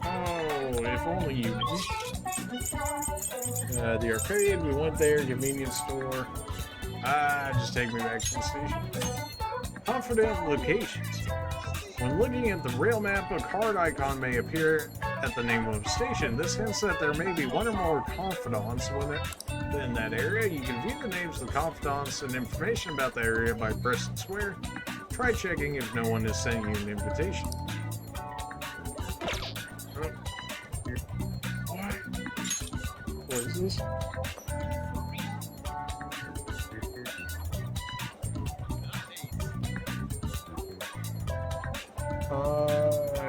Oh, if only you knew. The arcade, we went there, convenience store. Just take me back to the station. Confident locations. When looking at the rail map, a card icon may appear at the name of a station. This hints that there may be one or more confidants in that area. You can view the names of the confidants and information about the area by pressing square. Try checking if no one is sending you an invitation. What is this?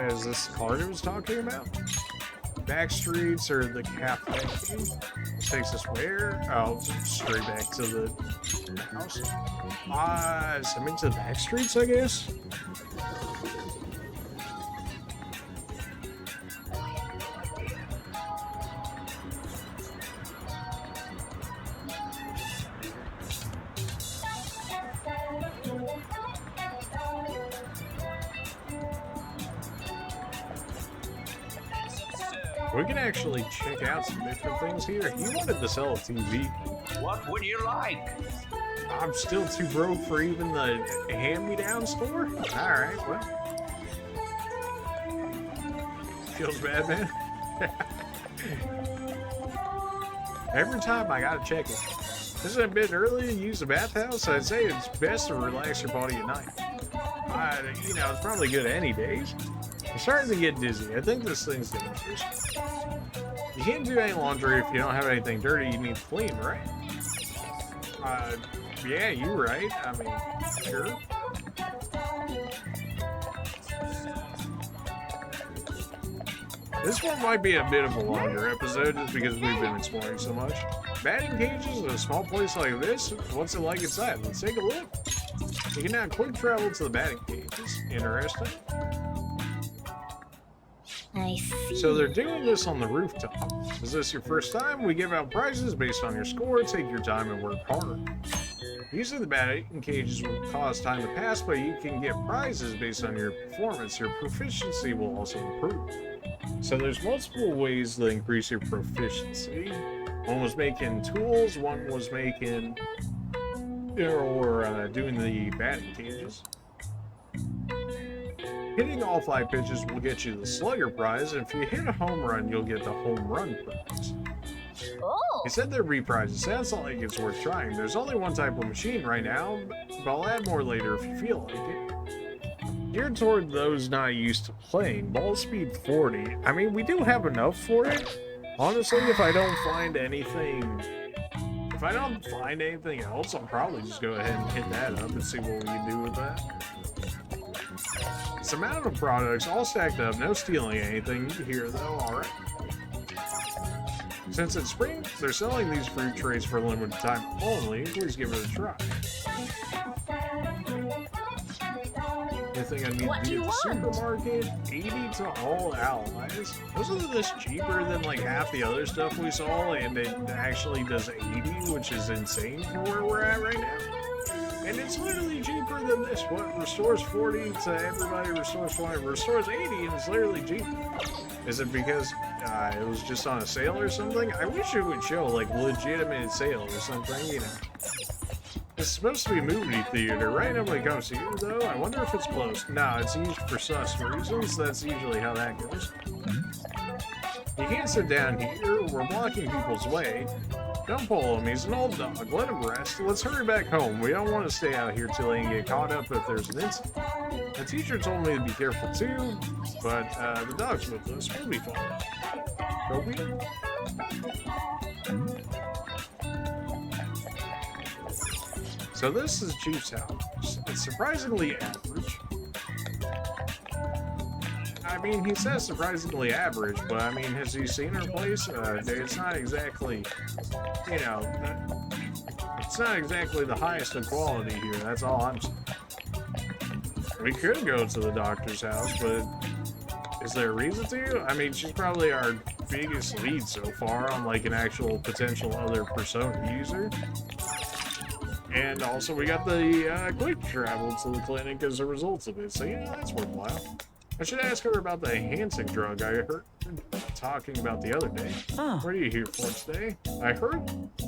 Is this the card I was talking about? Back streets or the cafe? Takes us where? Oh, straight back to the house. Send me to the back streets, I guess? We can actually check out some different things here. He wanted to sell a TV. What would you like? I'm still too broke for even the hand-me-down store? Alright, well. Feels bad, man. Every time I gotta check it. This is a bit early to use the bathhouse. I'd say it's best to relax your body at night. You know, it's probably good any days. I'm starting to get dizzy. I think this thing's dangerous. You can't do any laundry if you don't have anything dirty you need to clean, right? Yeah, you're right. I mean, sure. This one might be a bit of a longer episode just because we've been exploring so much. Batting cages in a small place like this? What's it like inside? Let's take a look. You can now quick travel to the batting cages. Interesting. I see. So they're doing this on the rooftop. Is this your first time? We give out prizes based on your score. Take your time and work hard. Usually the batting cages will cause time to pass, but you can get prizes based on your performance. Your proficiency will also improve. So there's multiple ways to increase your proficiency. One was making tools, one was making doing the batting cages. Hitting all 5 pitches will get you the slugger prize, and if you hit a home run, you'll get the home run prize. Oh. He said there'd be prizes. Sounds like it's worth trying. There's only one type of machine right now, but I'll add more later if you feel like it. Geared toward those not used to playing. Ball speed 40. I mean, we do have enough for it. Honestly, if I don't find anything else, I'll probably just go ahead and hit that up and see what we can do with that. It's a amount of products all stacked up, no stealing anything here though, alright. Since it's spring, they're selling these fruit trays for a limited time only. Please give it a try. Anything I need to do at the supermarket? 80 to all allies. Wasn't this cheaper than like half the other stuff we saw? And it actually does 80, which is insane for where we're at right now. And it's literally cheaper than this. What restores 40 to everybody, restores 20, restores 80, and it's literally cheaper. Is it because it was just on a sale or something? I wish it would show like legitimate sale or something, you know. It's supposed to be a movie theater, right? Nobody comes here though. I wonder if it's closed. No, it's used for sus reasons. That's usually how that goes. You can't sit down here. We're blocking people's way. Don't pull him, he's an old dog. Let him rest. Let's hurry back home. We don't want to stay out here till he can get caught up if there's an incident. The teacher told me to be careful too, but the dog's with us. We'll be fine. Kobe? So this is Chief's house. It's surprisingly average. I mean, he says surprisingly average, but I mean, has he seen her place? It's not exactly, you know, it's not exactly the highest of quality here. That's all I'm saying. We could go to the doctor's house, but is there a reason to? I mean, she's probably our biggest lead so far on like an actual potential other persona user. And also, we got the quick travel to the clinic as a result of it, so yeah, that's worthwhile. I should ask her about the enhancing drug I heard talking about the other day. Oh. What are you here for today? I heard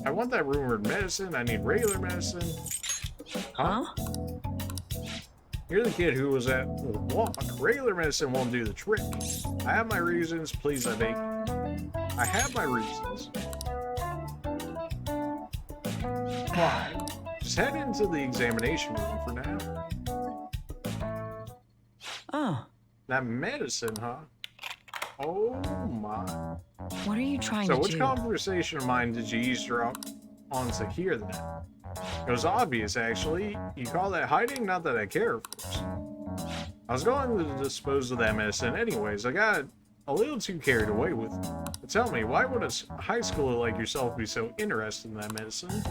I want that rumored medicine. I need regular medicine. Huh? You're the kid who was at the walk. Regular medicine won't do the trick. I have my reasons. Please, I beg. I have my reasons. Why? Just head into the examination room for now. Oh. That medicine, huh? Oh my. What are you trying So to which do? conversation of mine did you eavesdrop on to hear that? It was obvious, actually. You call that hiding? Not that I care, of course. I was going to dispose of that medicine anyways. I got a little too carried away with it. But tell me, why would a high schooler like yourself be so interested in that medicine?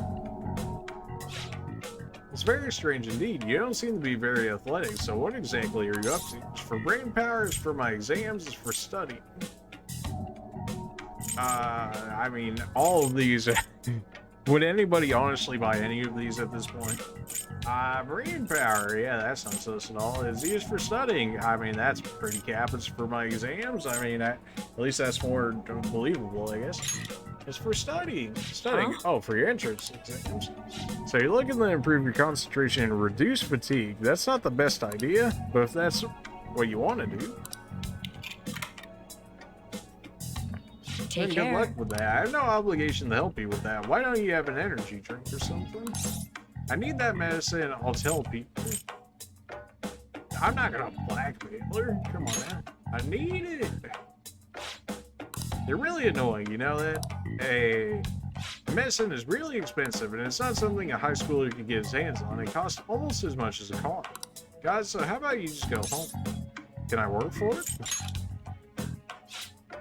It's very strange indeed. You don't seem to be very athletic, so what exactly are you up to? It's for brain power, it's for my exams, it's for studying. I mean, all of these... Would anybody honestly buy any of these at this point? Brain power, yeah, that's not sus at all. It's used for studying. I mean, that's pretty cap. It's for my exams. I mean, at least that's more believable, I guess. It's for studying. Studying. Huh? Oh, for your entrance exams. So you're looking to improve your concentration and reduce fatigue. That's not the best idea, but if that's what you want to do, Take then care. good luck with that. I have no obligation to help you with that. Why don't you have an energy drink or something? I need that medicine. I'll tell people. I'm not gonna blackmail her. Come on, man. I need it. They're really annoying, you know that? Hey, medicine is really expensive, and it's not something a high schooler can get his hands on. It costs almost as much as a car. Guys, so how about you just go home? Can I work for it?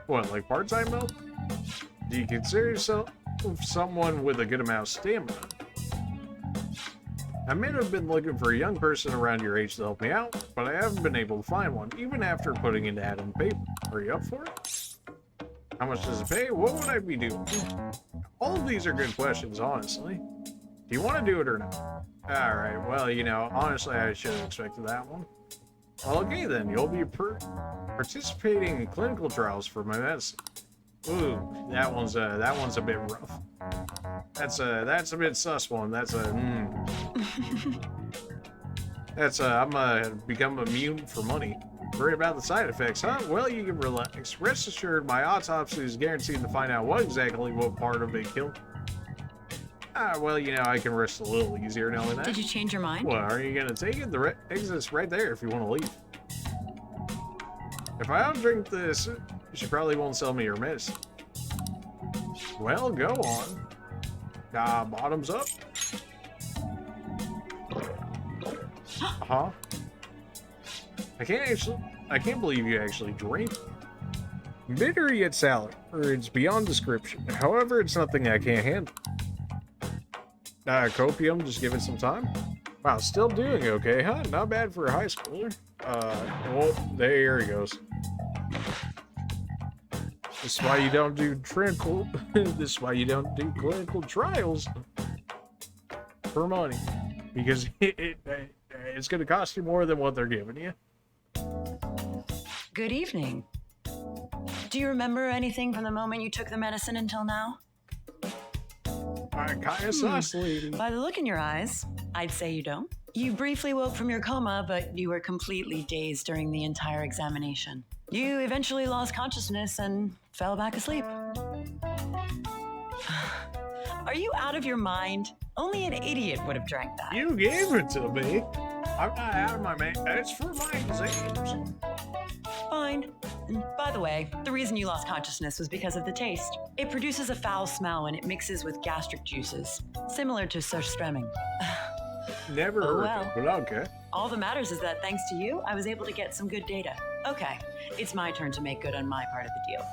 What, like part-time help? Do you consider yourself someone with a good amount of stamina? I may have been looking for a young person around your age to help me out, but I haven't been able to find one, even after putting an ad in the paper. Are you up for it? How much does it pay? What would I be doing? All of these are good questions, honestly. Do you want to do it or not? Alright, well, you know, honestly, I should have expected that one. Well, okay then, you'll be participating in clinical trials for my medicine. Ooh, that one's a bit rough. That's a bit sus one. That's I'm gonna become immune for money. Worried about the side effects, huh? Well, you can relax. Rest assured, my autopsy is guaranteed to find out what part of it killed. Well, you know, I can rest a little easier knowing that. Did you change your mind? Well, are you gonna take it? The exit's right there if you want to leave. If I don't drink this, she probably won't sell me your medicine. Well, go on. Bottoms up. Huh? I can't believe you actually drink. Bitter yet sour. It's beyond description. However, it's nothing I can't handle. Copium, just give it some time. Wow, still doing okay, huh? Not bad for a high schooler. Well, there he goes. This is why you don't do clinical. This is why you don't do clinical trials for money, because it's going to cost you more than what they're giving you. Good evening. Do you remember anything from the moment you took the medicine until now? Kind of sus, lady. By the look in your eyes, I'd say you don't. You briefly woke from your coma, but you were completely dazed during the entire examination. You eventually lost consciousness and fell back asleep. Are you out of your mind? Only an idiot would have drank that. You gave it to me. I'm not out of my mind. It's for my exams. Fine. And by the way, the reason you lost consciousness was because of the taste. It produces a foul smell when it mixes with gastric juices, similar to surströmming. Never Oh, heard well. of it, but okay. All that matters is that thanks to you, I was able to get some good data. Okay, it's my turn to make good on my part of the deal.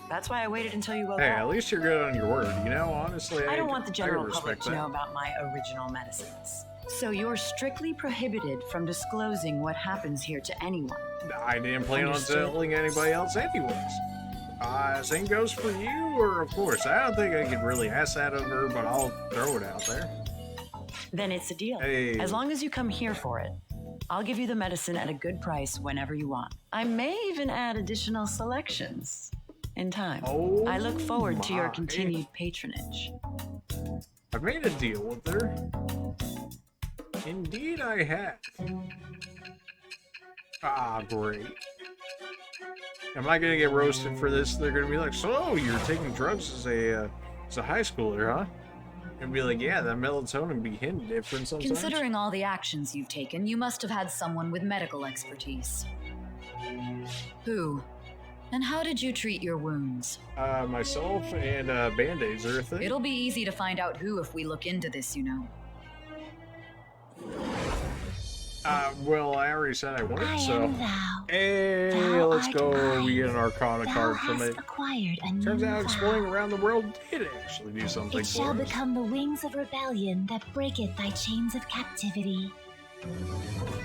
That's why I waited until you woke Hey, up. at least you're good on your word. You know, honestly, I don't want the general respect public to that. know about my original medicines. So you're strictly prohibited from disclosing what happens here to anyone. I didn't plan on Understood. telling anybody else anyways. Same goes for you, or of course, I don't think I could really ask that of her, but I'll throw it out there. Then it's a deal. Hey. As long as you come here for it, I'll give you the medicine at a good price whenever you want. I may even add additional selections in time. Oh, I look forward to your my. continued patronage. I've made a deal with her. Indeed, I have. Ah, great. Am I gonna get roasted for this? They're gonna be like, "So you're taking drugs as a high schooler, huh?" And be like, "Yeah, that melatonin be hitting different sometimes." Considering all the actions you've taken, you must have had someone with medical expertise. Who? And how did you treat your wounds? Myself and Band-Aids are a thing. It'll be easy to find out who if we look into this, you know. Well, I already said I would, I so. am thou. Hey, Thou let's art go. I. We get an Arcana Thou card from hast it. acquired a new Turns out vow. exploring around the world did actually do something It for shall us. become the wings of rebellion that breaketh thy chains of captivity.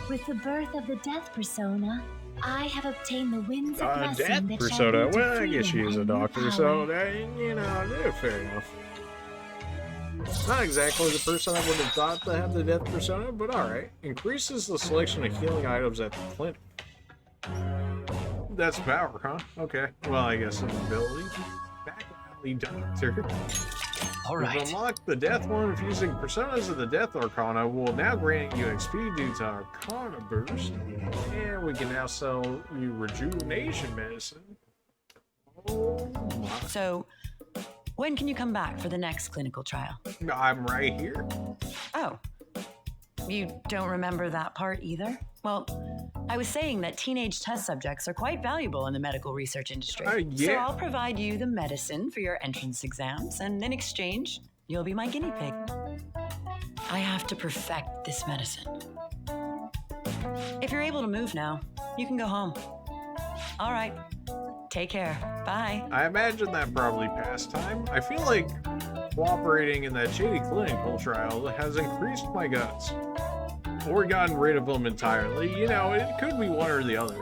With the birth of the death persona, I have obtained the winds of blessing Death that persona. shall lead to Well, I guess she freedom is a and new doctor, so power. you know, yeah, fair enough. Not exactly the person I would have thought to have the death persona, but alright. Increases the selection of healing items at the clinic. That's power, huh? Okay. Well, I guess an ability. Back alley doctor. All We've right. unlocked the Death one. Using Personas of the Death Arcana will now grant you XP due to Arcana Burst. And we can now sell you Rejuvenation Medicine. Oh my. So, when can you come back for the next clinical trial? I'm right here. Oh, you don't remember that part either? Well, I was saying that teenage test subjects are quite valuable in the medical research industry. So yeah. I'll provide you the medicine for your entrance exams, and in exchange, you'll be my guinea pig. I have to perfect this medicine. If you're able to move now, you can go home. All right. Take care. Bye. I imagine that probably passed time. I feel like cooperating in that shady clinical trial has increased my guts. Or gotten rid of them entirely. You know, it could be one or the other.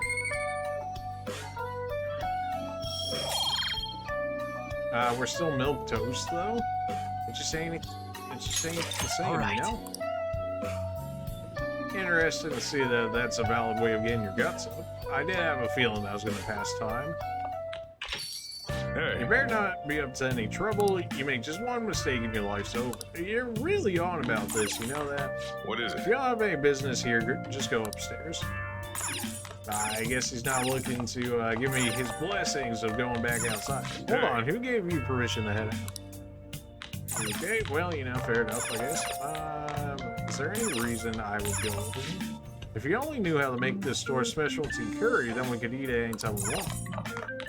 We're still milk toast, though. It's just ain't the same, All right. you know? Interesting to see that that's a valid way of getting your guts up. I did have a feeling that was going to pass time. You better not be up to any trouble. You make just one mistake and your life's over. You're really on about this, you know that? What is If it? you don't have any business here, just go upstairs. I guess he's not looking to give me his blessings of going back outside. Hold on, who gave you permission to head out? Okay, well, you know, fair enough, I guess. Is there any reason I would go with him? If you only knew how to make this store's specialty curry, then we could eat it anytime we want.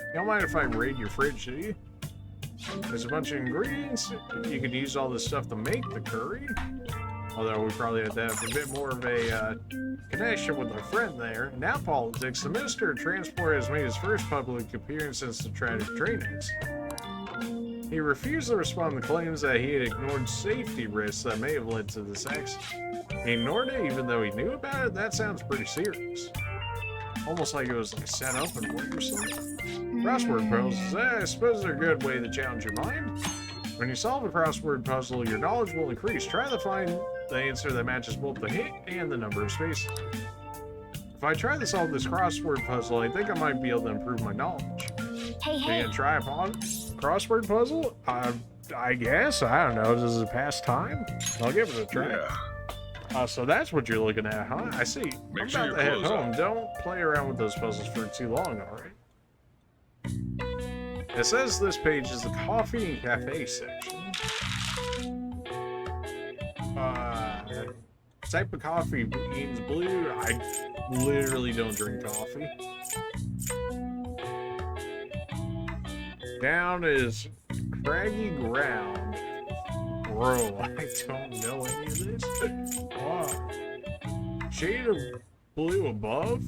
You don't mind if I raid your fridge, do you? There's a bunch of ingredients. You could use all this stuff to make the curry. Although we probably have to have a bit more of a connection with our friend there. Now politics. The Minister of Transport has made his first public appearance since the tragic train accident. He refused to respond to claims that he had ignored safety risks that may have led to this accident. He ignored it even though he knew about it? That sounds pretty serious. Almost like it was like set up in a way or something. Crossword puzzles, I suppose they're a good way to challenge your mind. When you solve a crossword puzzle, your knowledge will increase. Try to find the answer that matches both the hint and the number of spaces. If I try to solve this crossword puzzle, I think I might be able to improve my knowledge. Hey, Can hey. you try a crossword puzzle? I guess. I don't know. Does it pass time? I'll give it a try. Yeah. So that's what you're looking at, huh? I see. Make I'm sure about your to head clothes home. on. Don't play around with those puzzles for too long, alright? It says this page is the coffee and cafe section. Type of coffee beans blue. I literally don't drink coffee. Down is craggy ground. Bro, I don't know any of this. Wow. Shade of blue above.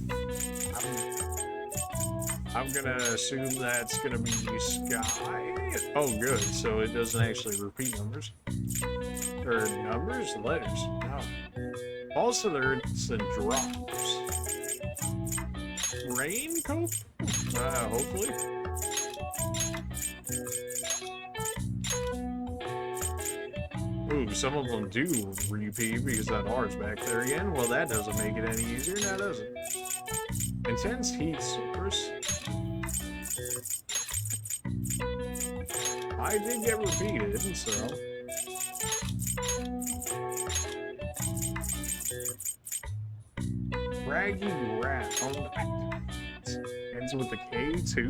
I'm gonna assume that's gonna be sky. Oh, good. So it doesn't actually repeat numbers. Or numbers? Letters. No. Also, there's the drops. Rain cope? Hopefully. Ooh, some of them do repeat because that R's back there again. Well, that doesn't make it any easier, now does it? Intense heat source. I did get repeated, so... Craggy ground. Ends with a K too?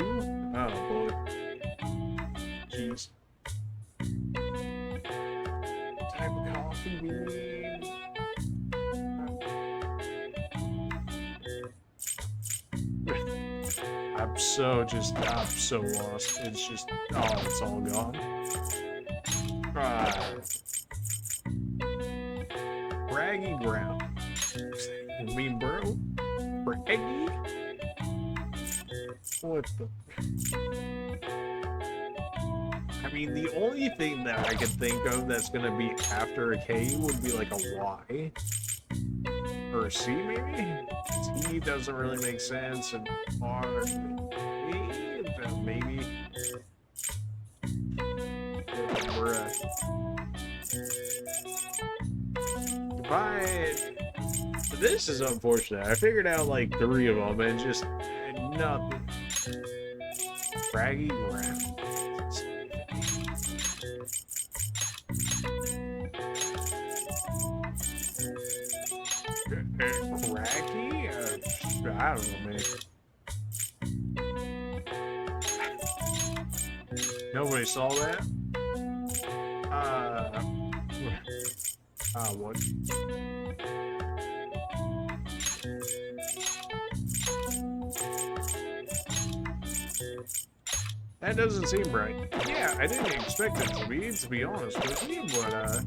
Oh boy. Jeez. Type of coffee bean. I'm so lost. It's just, oh, it's all gone. Craggy ground. I mean, bro, craggy? What the? I mean, the only thing that I could think of that's gonna be after a K would be like a Y. Or a C, maybe? T doesn't really make sense, and R, maybe. Goodbye. This is unfortunate. I figured out like 3 of them and just nothing. Craggy ground. Craggy? I don't know, man. Nobody saw that? What? That doesn't seem right. Yeah, I didn't expect it to be honest with you, but,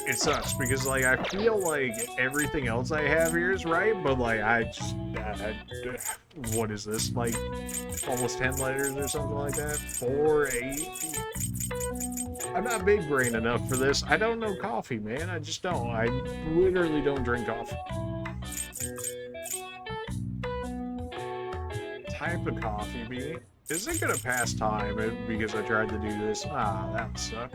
it sucks, because, like, I feel like everything else I have here is right, but, like, I just, what is this, like, almost 10 letters or something like that? 4, 8? I'm not big brain enough for this. I don't know coffee, man. I just don't. I literally don't drink coffee. Type of coffee bean. Is it gonna pass time because I tried to do this? Ah, that would suck.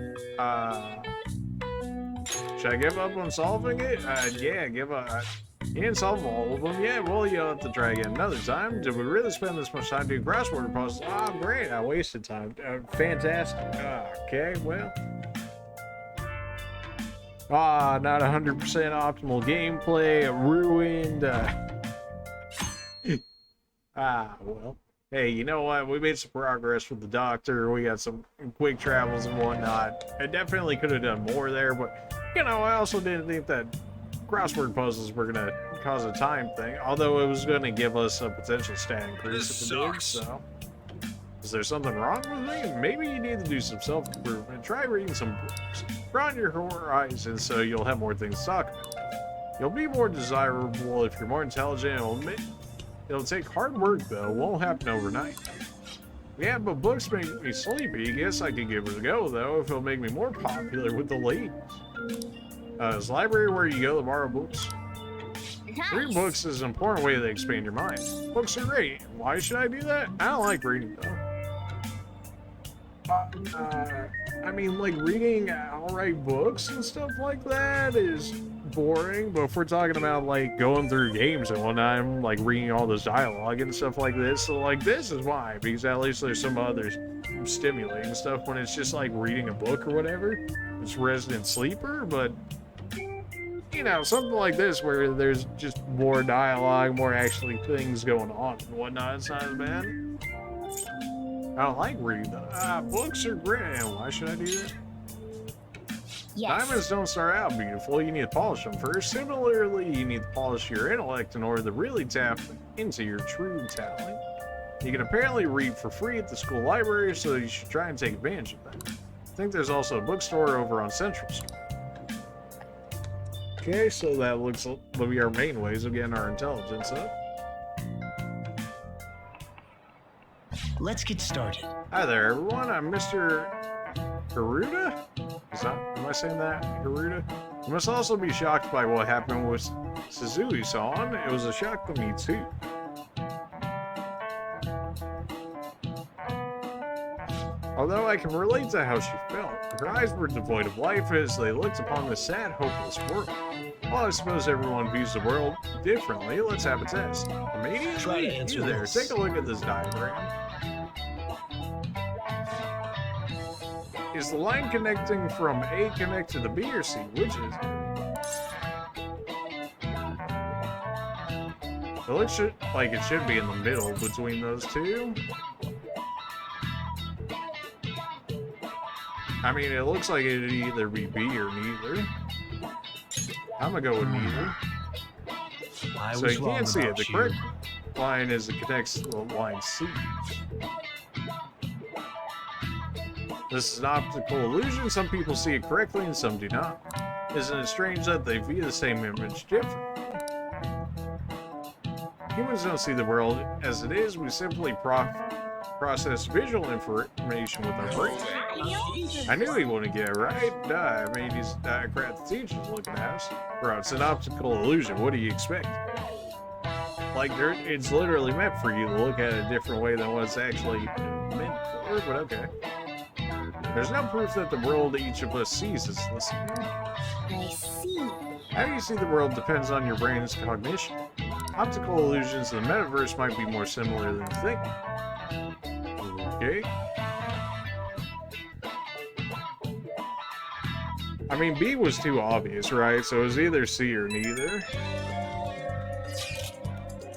Should I give up on solving it? Yeah, give up. You didn't solve all of them yet? Well, you'll have to try again another time. Did we really spend this much time doing crossword puzzles? Ah, great. I wasted time. Fantastic. Okay, well. Not 100% optimal gameplay. Ruined. Well. Hey, you know what? We made some progress with the doctor. We got some quick travels and whatnot. I definitely could have done more there, but, you know, I also didn't think that crossword puzzles were going to cause a time thing, although it was going to give us a potential stat increase This if it did, sucks. so. Is there something wrong with me? Maybe you need to do some self-improvement. Try reading some books. Broaden your horizons so you'll have more things to talk about. You'll be more desirable if you're more intelligent. It'll take hard work, though. Won't happen overnight. Yeah, but books make me sleepy. Guess I could give it a go, though, if it'll make me more popular with the ladies. Is the library where you go to borrow books? Reading books is an important way to expand your mind. Books are great. Why should I do that? I don't like reading, though. I mean, like, reading outright books and stuff like that is boring, but if we're talking about, like, going through games and whatnot, I'm, like, reading all this dialogue and stuff like this, so, like, this is why, because at least there's some other stimulating stuff when it's just, like, reading a book or whatever. It's Resident Sleeper, but, you know, something like this where there's just more dialogue, more actually things going on and whatnot, it's not as bad. I don't like reading. Books are great. Why should I do that? Yes. Diamonds don't start out beautiful. You need to polish them first. Similarly, you need to polish your intellect in order to really tap into your true talent. You can apparently read for free at the school library, so you should try and take advantage of that. I think there's also a bookstore over on Central Street. Okay, so that looks to be our main ways of getting our intelligence up. Let's get started. Hi there, everyone. I'm Mr. Garuda? Am I saying that? Garuda? You must also be shocked by what happened with Suzui-san. It was a shock to me, too. Although I can relate to how she felt. Her eyes were devoid of life as they looked upon this sad, hopeless world. Well, I suppose everyone views the world differently. Let's have a test. Immediately, Try to answer you there. this. Take a look at this diagram. Is the line connecting from A connected to B or C? Which is it? It looks like it should be in the middle between those two. I mean, it looks like it'd either be B or neither. I'm gonna go with neither. I So was you wrong can't see it. about The you. correct line is it connects to the line C. This is an optical illusion. Some people see it correctly and some do not. Isn't it strange that they view the same image differently? Humans don't see the world as it is. We simply process visual information with our brain. I knew he wouldn't get it right. Duh, I made his crap the teachers looking at us. Bro, it's an optical illusion. What do you expect? Like, it's literally meant for you to look at it a different way than what it's actually meant for, but okay. There's no proof that the world each of us sees is the same. I see. How you see the world depends on your brain's cognition. Optical illusions in the metaverse might be more similar than you think. Okay. I mean, B was too obvious, right? So it was either C or neither.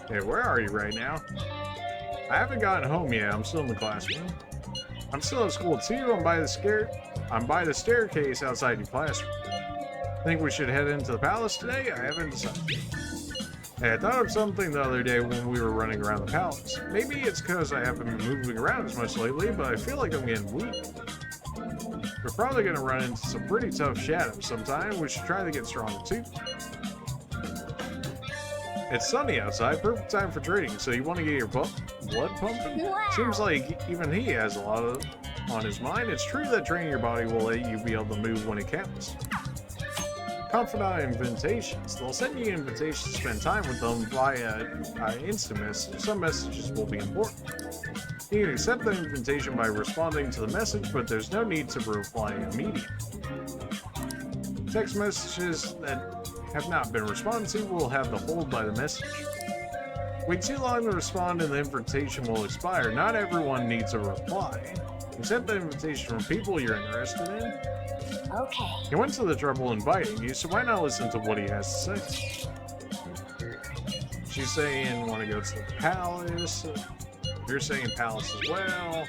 Hey, where are you right now? I haven't gotten home yet. I'm still in the classroom. I'm still at school too. I'm by the staircase outside your classroom. Think we should head into the palace today? I haven't decided. Hey, I thought of something the other day when we were running around the palace. Maybe it's because I haven't been moving around as much lately, but I feel like I'm getting weak. We're probably going to run into some pretty tough shadows sometime. We should try to get stronger too. It's sunny outside, perfect time for training, so you want to get your blood pumping? Wow. Seems like even he has a lot on his mind. It's true that training your body will let you be able to move when it counts. Confidant invitations. They'll send you invitations to spend time with them via instant message. Some messages will be important. You can accept the invitation by responding to the message, but there's no need to reply immediately. Text messages that have not been responded to will have the hold by the message. Wait too long to respond and the invitation will expire. Not everyone needs a reply. Accept the invitation from people you're interested in. Okay. He went to the trouble inviting you, so why not listen to what he has to say? She's saying, want to go to the palace. You're saying palace as well.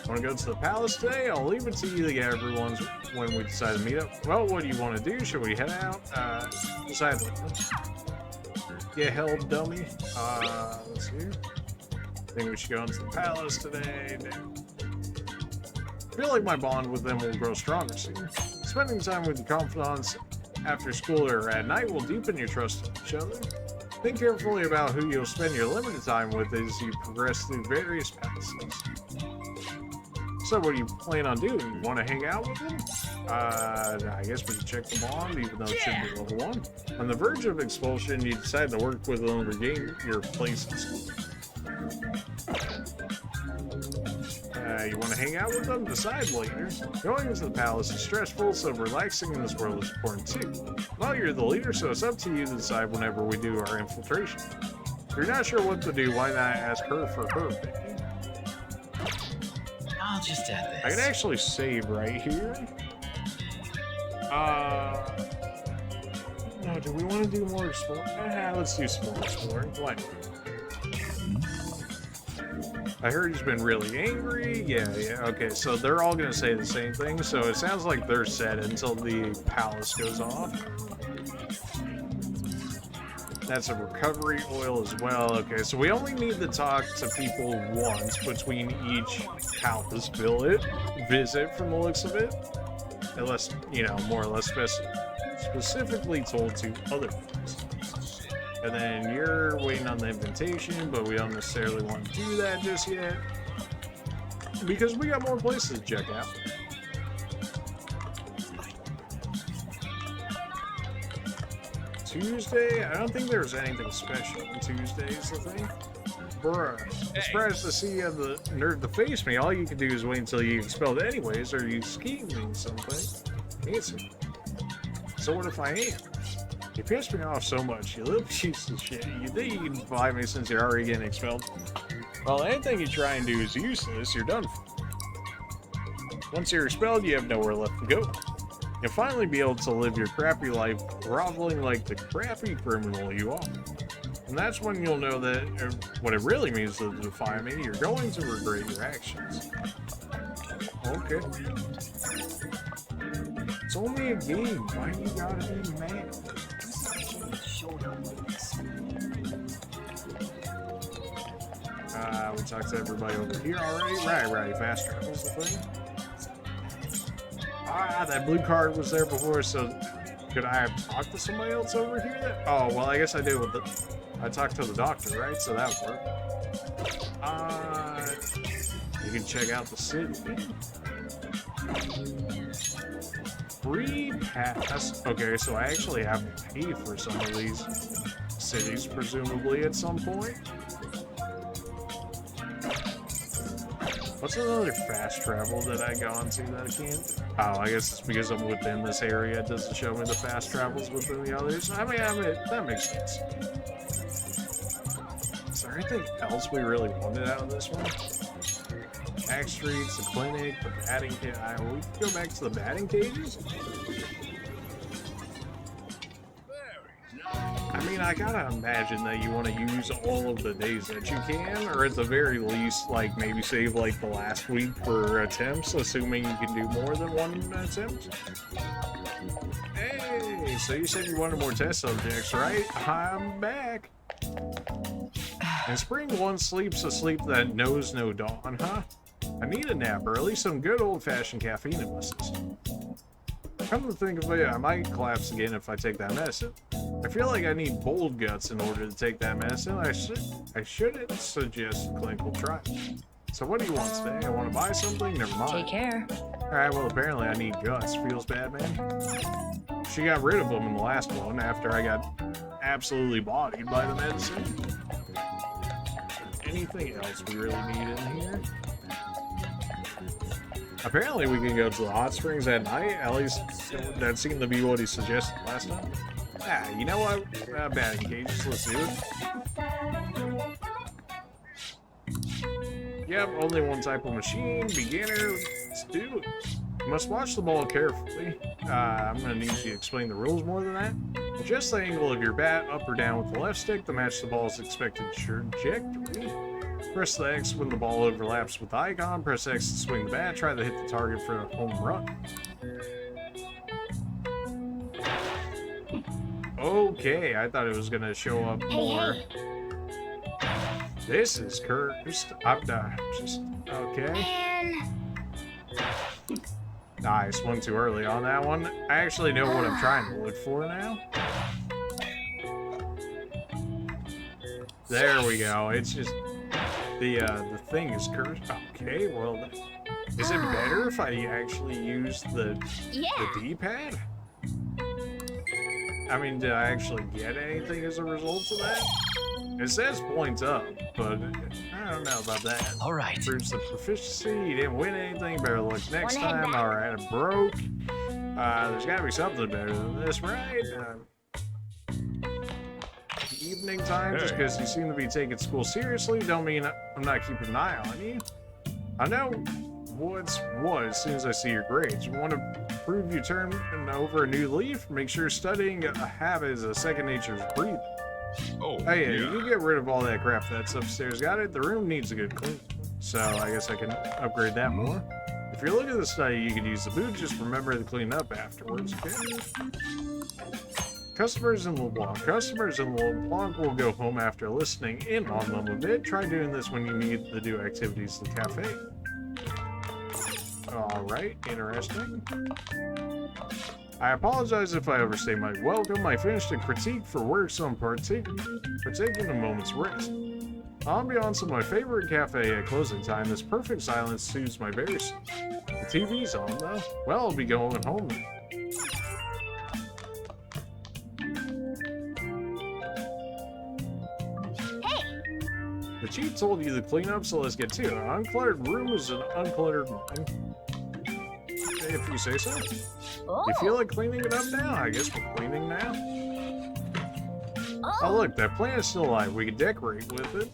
Want to go to the palace today? I'll leave it to you to get everyone's when we decide to meet up. Well, what do you want to do? Should we head out? Decide later. Get help, dummy. Let's see. Think we should go into the palace today. Damn. I feel like my bond with them will grow stronger soon. Spending time with your confidants after school or at night will deepen your trust in each other. Think carefully about who you'll spend your limited time with as you progress through various palaces. So what do you plan on doing? You want to hang out with them? I guess we can check the bond, even though it should be level 1. On the verge of expulsion, you decide to work with them to regain your place in school. You want to hang out with them? Decide later. Going into the palace is stressful, so relaxing in this world is important too. Well, you're the leader, so it's up to you to decide whenever we do our infiltration. If you're not sure what to do, why not ask her for her opinion? I'll just add this. I can actually save right here. No, do we want to do more exploring? Let's do some more exploring. Why not? I heard he's been really angry. Yeah, okay, so they're all gonna say the same thing, so it sounds like they're set until the palace goes off. That's a recovery oil as well. Okay, so we only need to talk to people once between each palace visit from the looks of it. Unless, you know, more or less specifically told to other ones. And then you're waiting on the invitation, but we don't necessarily want to do that just yet. Because we got more places to check out. Tuesday? I don't think there's anything special on Tuesdays, I think. Bruh, I'm surprised to see you have the nerve to face me. All you can do is wait until you get expelled anyways, or you scheming something. Answer. So what if I am? You pissed me off so much, you little piece of shit. You think you can fight me since you're already getting expelled? Well, anything you try and do is useless, you're done for. Once you're expelled, you have nowhere left to go. You'll finally be able to live your crappy life, groveling like the crappy criminal you are. And that's when you'll know that what it really means to defy me, you're going to regret your actions. Okay. It's only a game. Why do you gotta be mad? We talked to everybody over here already. Right. Fast travel's the thing. Ah, that blue card was there before, so could I have talked to somebody else over here? Oh, well, I guess I did with the... I talked to the doctor, right? So that would work. You can check out the city. Free pass. Okay, so I actually have to pay for some of these cities, presumably, at some point. What's another fast travel that I gone to that I can't? Oh, I guess it's because I'm within this area. It doesn't show me the fast travels within the others. I mean, that makes sense. Is there anything else we really wanted out of this one? Back streets, the clinic, the batting cage. We can go back to the batting cages? I mean, I gotta imagine that you want to use all of the days that you can, or at the very least, like, maybe save, like, the last week for attempts, assuming you can do more than one attempt. Hey, so you said you wanted more test subjects, right? I'm back. And spring one sleeps a sleep that knows no dawn, huh? I need a nap, or at least some good old-fashioned caffeine in my system. Come to think of it, I might collapse again if I take that medicine. I feel like I need bold guts in order to take that medicine. I shouldn't suggest a clinical trial. So what do you want today? I want to buy something? Never mind. Take care. Alright, well apparently I need guts. Feels bad, man? She got rid of them in the last one after I got absolutely bodied by the medicine. Anything else we really need in here? Apparently we can go to the hot springs at night. At least that seemed to be what he suggested last time. Ah, you know what? Batting cages, let's do it. Yep, only one type of machine, beginner, let's do it. You must watch the ball carefully. I'm gonna need you to explain the rules more than that. Adjust the angle of your bat up or down with the left stick to match the ball's expected trajectory. Press the X when the ball overlaps with the icon. Press X to swing the bat. Try to hit the target for a home run. Okay, I thought it was gonna show up more. Hey. This is cursed. Just okay. Nice, one too early on that one. I actually know what I'm trying to look for now. There we go. It's just the thing is cursed. Okay, well, is it better if I actually use the D-pad? I mean, did I actually get anything as a result of that? It says points up, but I don't know about that. All right. Proves the proficiency. You didn't win anything. Better look next time. All right, I broke. There's got to be something better than this, right? Evening time, just because you seem to be taking school seriously, don't mean I'm not keeping an eye on you. I know what's what as soon as I see your grades. You want to prove you turn over a new leaf? Make sure studying a habit is a second nature as breathing. Oh, hey, yeah. You get rid of all that crap that's upstairs. Got it? The room needs a good clean. So I guess I can upgrade that more. If you're looking at the study, you can use the boot. Just remember to clean up afterwards, okay? Customers in LeBlanc. Customers in LeBlanc will go home after listening in on them a bit. Try doing this when you need to do activities in the cafe. Alright, interesting. I apologize if I overstay my welcome. I finished a critique for work, so I'm partaking a moment's rest. Ambiance of my favorite cafe at closing time. This perfect silence soothes my bears. The TV's on, though. Well, I'll be going home then. The chief told you to clean up, so let's get to it. An uncluttered room is an uncluttered mind. If you say so. You feel like cleaning it up now? I guess we're cleaning now. Oh, look, that plant is still alive. We can decorate with it.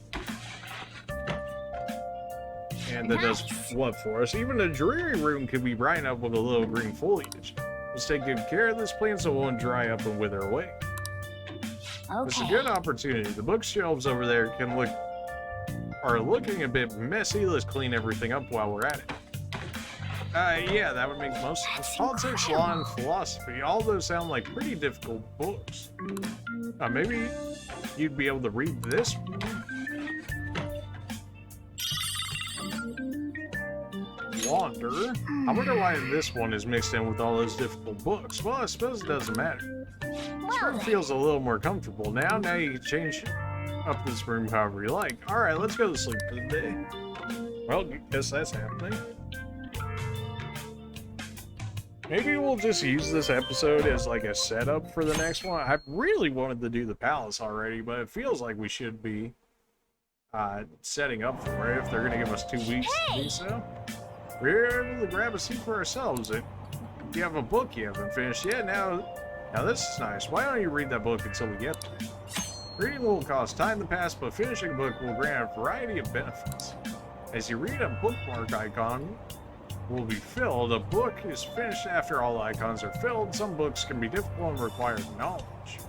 And that does what for us? Even a dreary room could be brightened up with a little green foliage. Let's take good care of this plant so it won't dry up and wither away. It's a good opportunity. The bookshelves over there are looking a bit messy. Let's clean everything up while we're at it. Yeah, that would make most sense. Politics, law, and philosophy. All those sound like pretty difficult books. Maybe you'd be able to read this one. Wander. I wonder why this one is mixed in with all those difficult books. Well, I suppose it doesn't matter. This room feels a little more comfortable now. Now you can change up this room however you like. Alright, let's go to sleep for the day. Well, guess that's happening. Maybe we'll just use this episode as like a setup for the next one. I really wanted to do the palace already, but it feels like we should be setting up for it if they're going to give us 2 weeks to do so. We're able to grab a seat for ourselves. If you have a book you haven't finished yet, now this is nice. Why don't you read that book until we get there? Reading will cost time to pass, but finishing a book will grant a variety of benefits. As you read, a bookmark icon will be filled. A book is finished after all icons are filled. Some books can be difficult and require knowledge.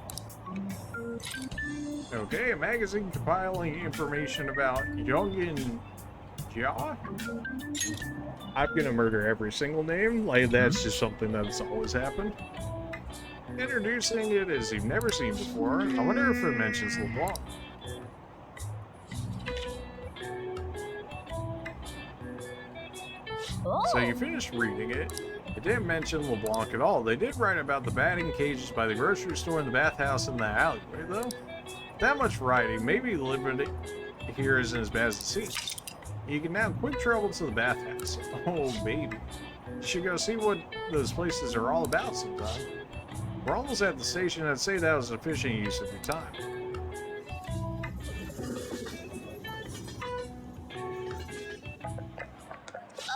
Okay, a magazine compiling information about Youngin Jia. I'm gonna murder every single name. Like, that's just something that's always happened. Introducing it as you've never seen before. I wonder if it mentions LeBlanc. So you finished reading it. It didn't mention LeBlanc at all. They did write about the batting cages by the grocery store and the bathhouse in the alleyway, though. That much writing. Maybe living here isn't as bad as it seems. You can now quick travel to the bathhouse. Oh, baby. You should go see what those places are all about sometime. We're almost at the station. I'd say that was an efficient use of your time.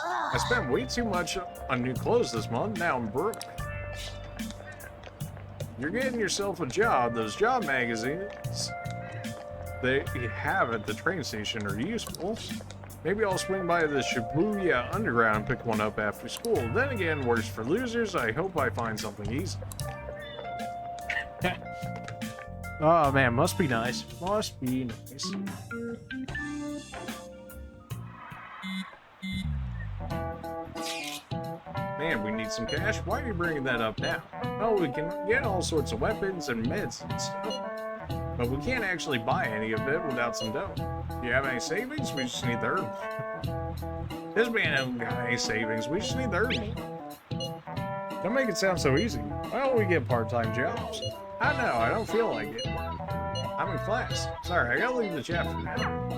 I spent way too much on new clothes this month. Now I'm broke. You're getting yourself a job. Those job magazines they have at the train station are useful. Maybe I'll swing by the Shibuya Underground and pick one up after school. Then again, worse for losers. I hope I find something easy. Oh man, must be nice. Must be nice. Man, we need some cash. Why are you bringing that up now? Oh, we can get all sorts of weapons and meds and stuff. But we can't actually buy any of it without some dough. Do you have any savings? We just need the herb. This man hasn't got any savings. We just need the herb. Don't make it sound so easy. Why don't we get part-time jobs? I know, I don't feel like it. I'm in class. Sorry, I gotta leave the chat for now.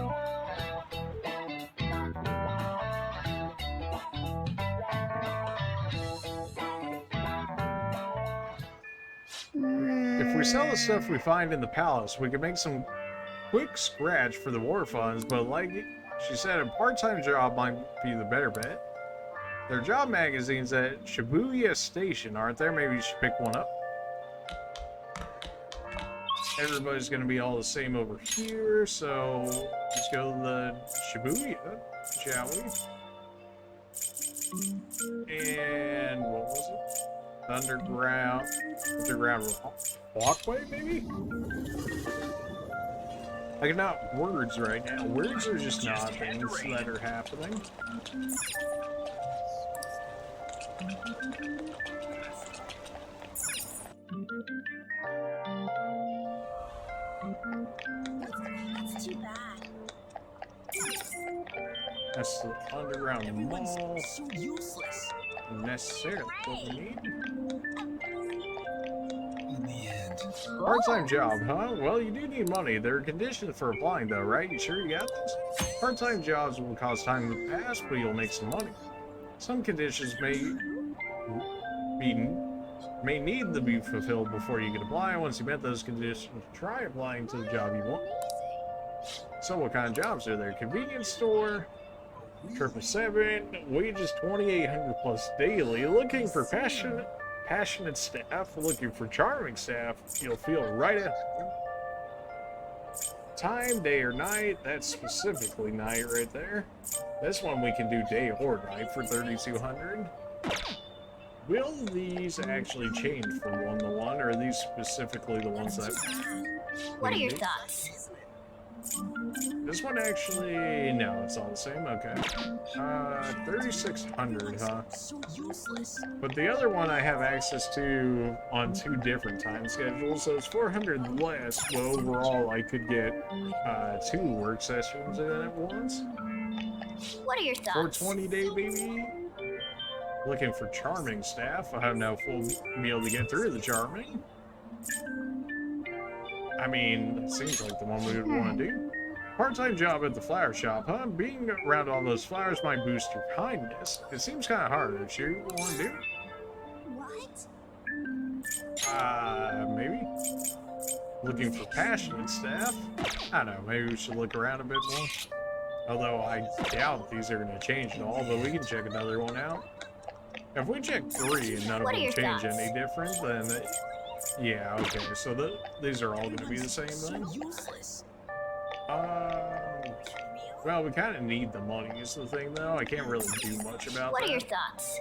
If we sell the stuff we find in the palace, we can make some quick scratch for the war funds, but like she said, a part-time job might be the better bet. There are job magazines at Shibuya Station, aren't there? Maybe you should pick one up. Everybody's gonna be all the same over here, so let's go to the Shibuya, shall we? And what was it? Underground walkway, maybe? I cannot words right now. Words are just not things that are happening. That's too bad. That's the underground mall. so useless. Necessarily what we need. In the end. Part-time job, huh? Well, you do need money. There are conditions for applying, though, right? You sure you got this? Part-time jobs will cause time to pass, but you'll make some money. Some conditions may need to be fulfilled before you can apply. Once you met those conditions, try applying to the job you want. So, what kind of jobs are there? Convenience store, 777, wages 2,800 plus daily. Looking for passionate staff, looking for charming staff. You'll feel right at home. Time, day or night, that's specifically night right there. This one we can do day or night for 3,200. Will these actually change from one to one, or are these specifically the ones that... What are your thoughts? This one actually... No, it's all the same, okay. 3,600, huh? So useless. But the other one I have access to on 2 different time schedules, so it's 400 less, but overall I could get 2 work sessions in at once. What are your thoughts? 420-day, baby. Looking for charming staff. I have no full meal to get through the charming. I mean, it seems like the one we would want to do. Part-time job at the flower shop, huh? Being around all those flowers might boost your kindness. It seems kind of hard. Are you want to do it? What? Maybe. Looking for passionate staff? I don't know, maybe we should look around a bit more. Although I doubt these are going to change at all, but we can check another one out. If we check 3 and none of them change any different, then... Yeah, okay, so these are all going to be the same then? Well, we kind of need the money is the thing, though. I can't really do much about What that. are your thoughts?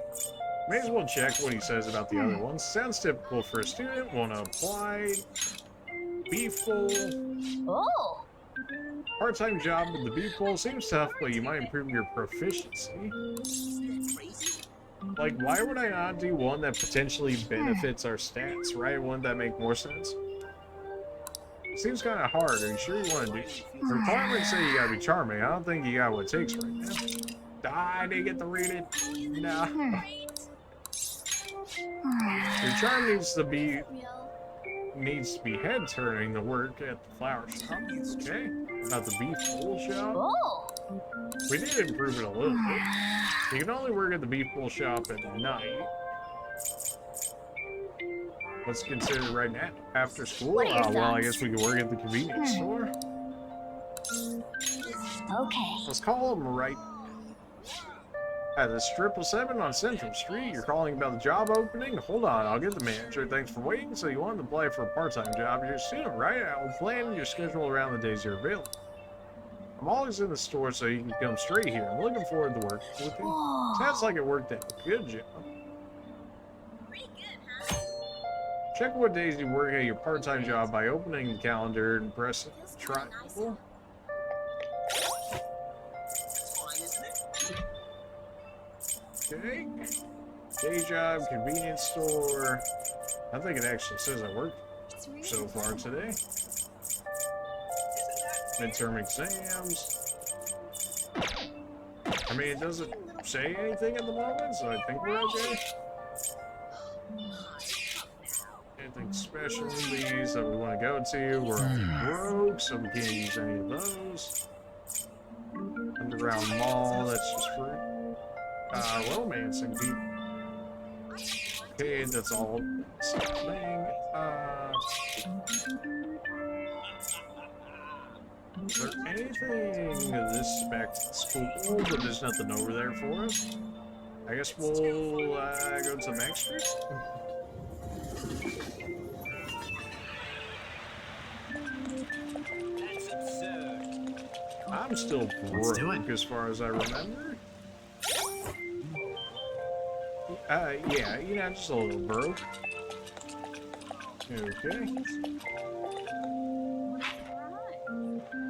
May as well check what he says about the other ones. Sounds typical for a student. Want to apply. Beef bowl. Oh! Part-time job with the beef bowl seems tough, but you might improve your proficiency. Like, why would I not do one that potentially benefits our stats, right? Wouldn't that make more sense? Seems kind of hard. Are you sure you want to do it? The requirements say you gotta be charming. I don't think you got what it takes right now. I didn't get to read it. Nah. Your charm needs to be head turning to work at the flower shop. Okay. About the beef bowl shop. Oh! We did improve it a little bit. You can only work at the beef bowl shop at night. What's considered right now? After school? What are your Well, I thoughts? guess we could work at the convenience store. Okay. Let's call them right at the 777 on Central Street. You're calling about the job opening? Hold on, I'll get the manager. Thanks for waiting. So you wanted to apply for a part-time job. You're a student, right? I'll plan your schedule around the days you're available. I'm always in the store, so you can come straight here. I'm looking forward to working with you. Whoa. Sounds like it worked out. Good job. Check what days you work at your part-time job by opening the calendar and pressing triangle. Okay. Day job, convenience store. I think it actually says I worked so far today. Midterm exams. I mean, it doesn't say anything at the moment, so I think we're okay. Anything special in these that we want to go to? We're broke, so we can't use any of those. Underground mall, that's just free. Romancing people. Okay, that's all. Same thing. Is there anything this back to school, but there's nothing over there for us? I guess we'll go to Max Street. That's absurd. I'm still Let's do broke it. as far as I remember. Yeah, you know, just a little broke. Okay.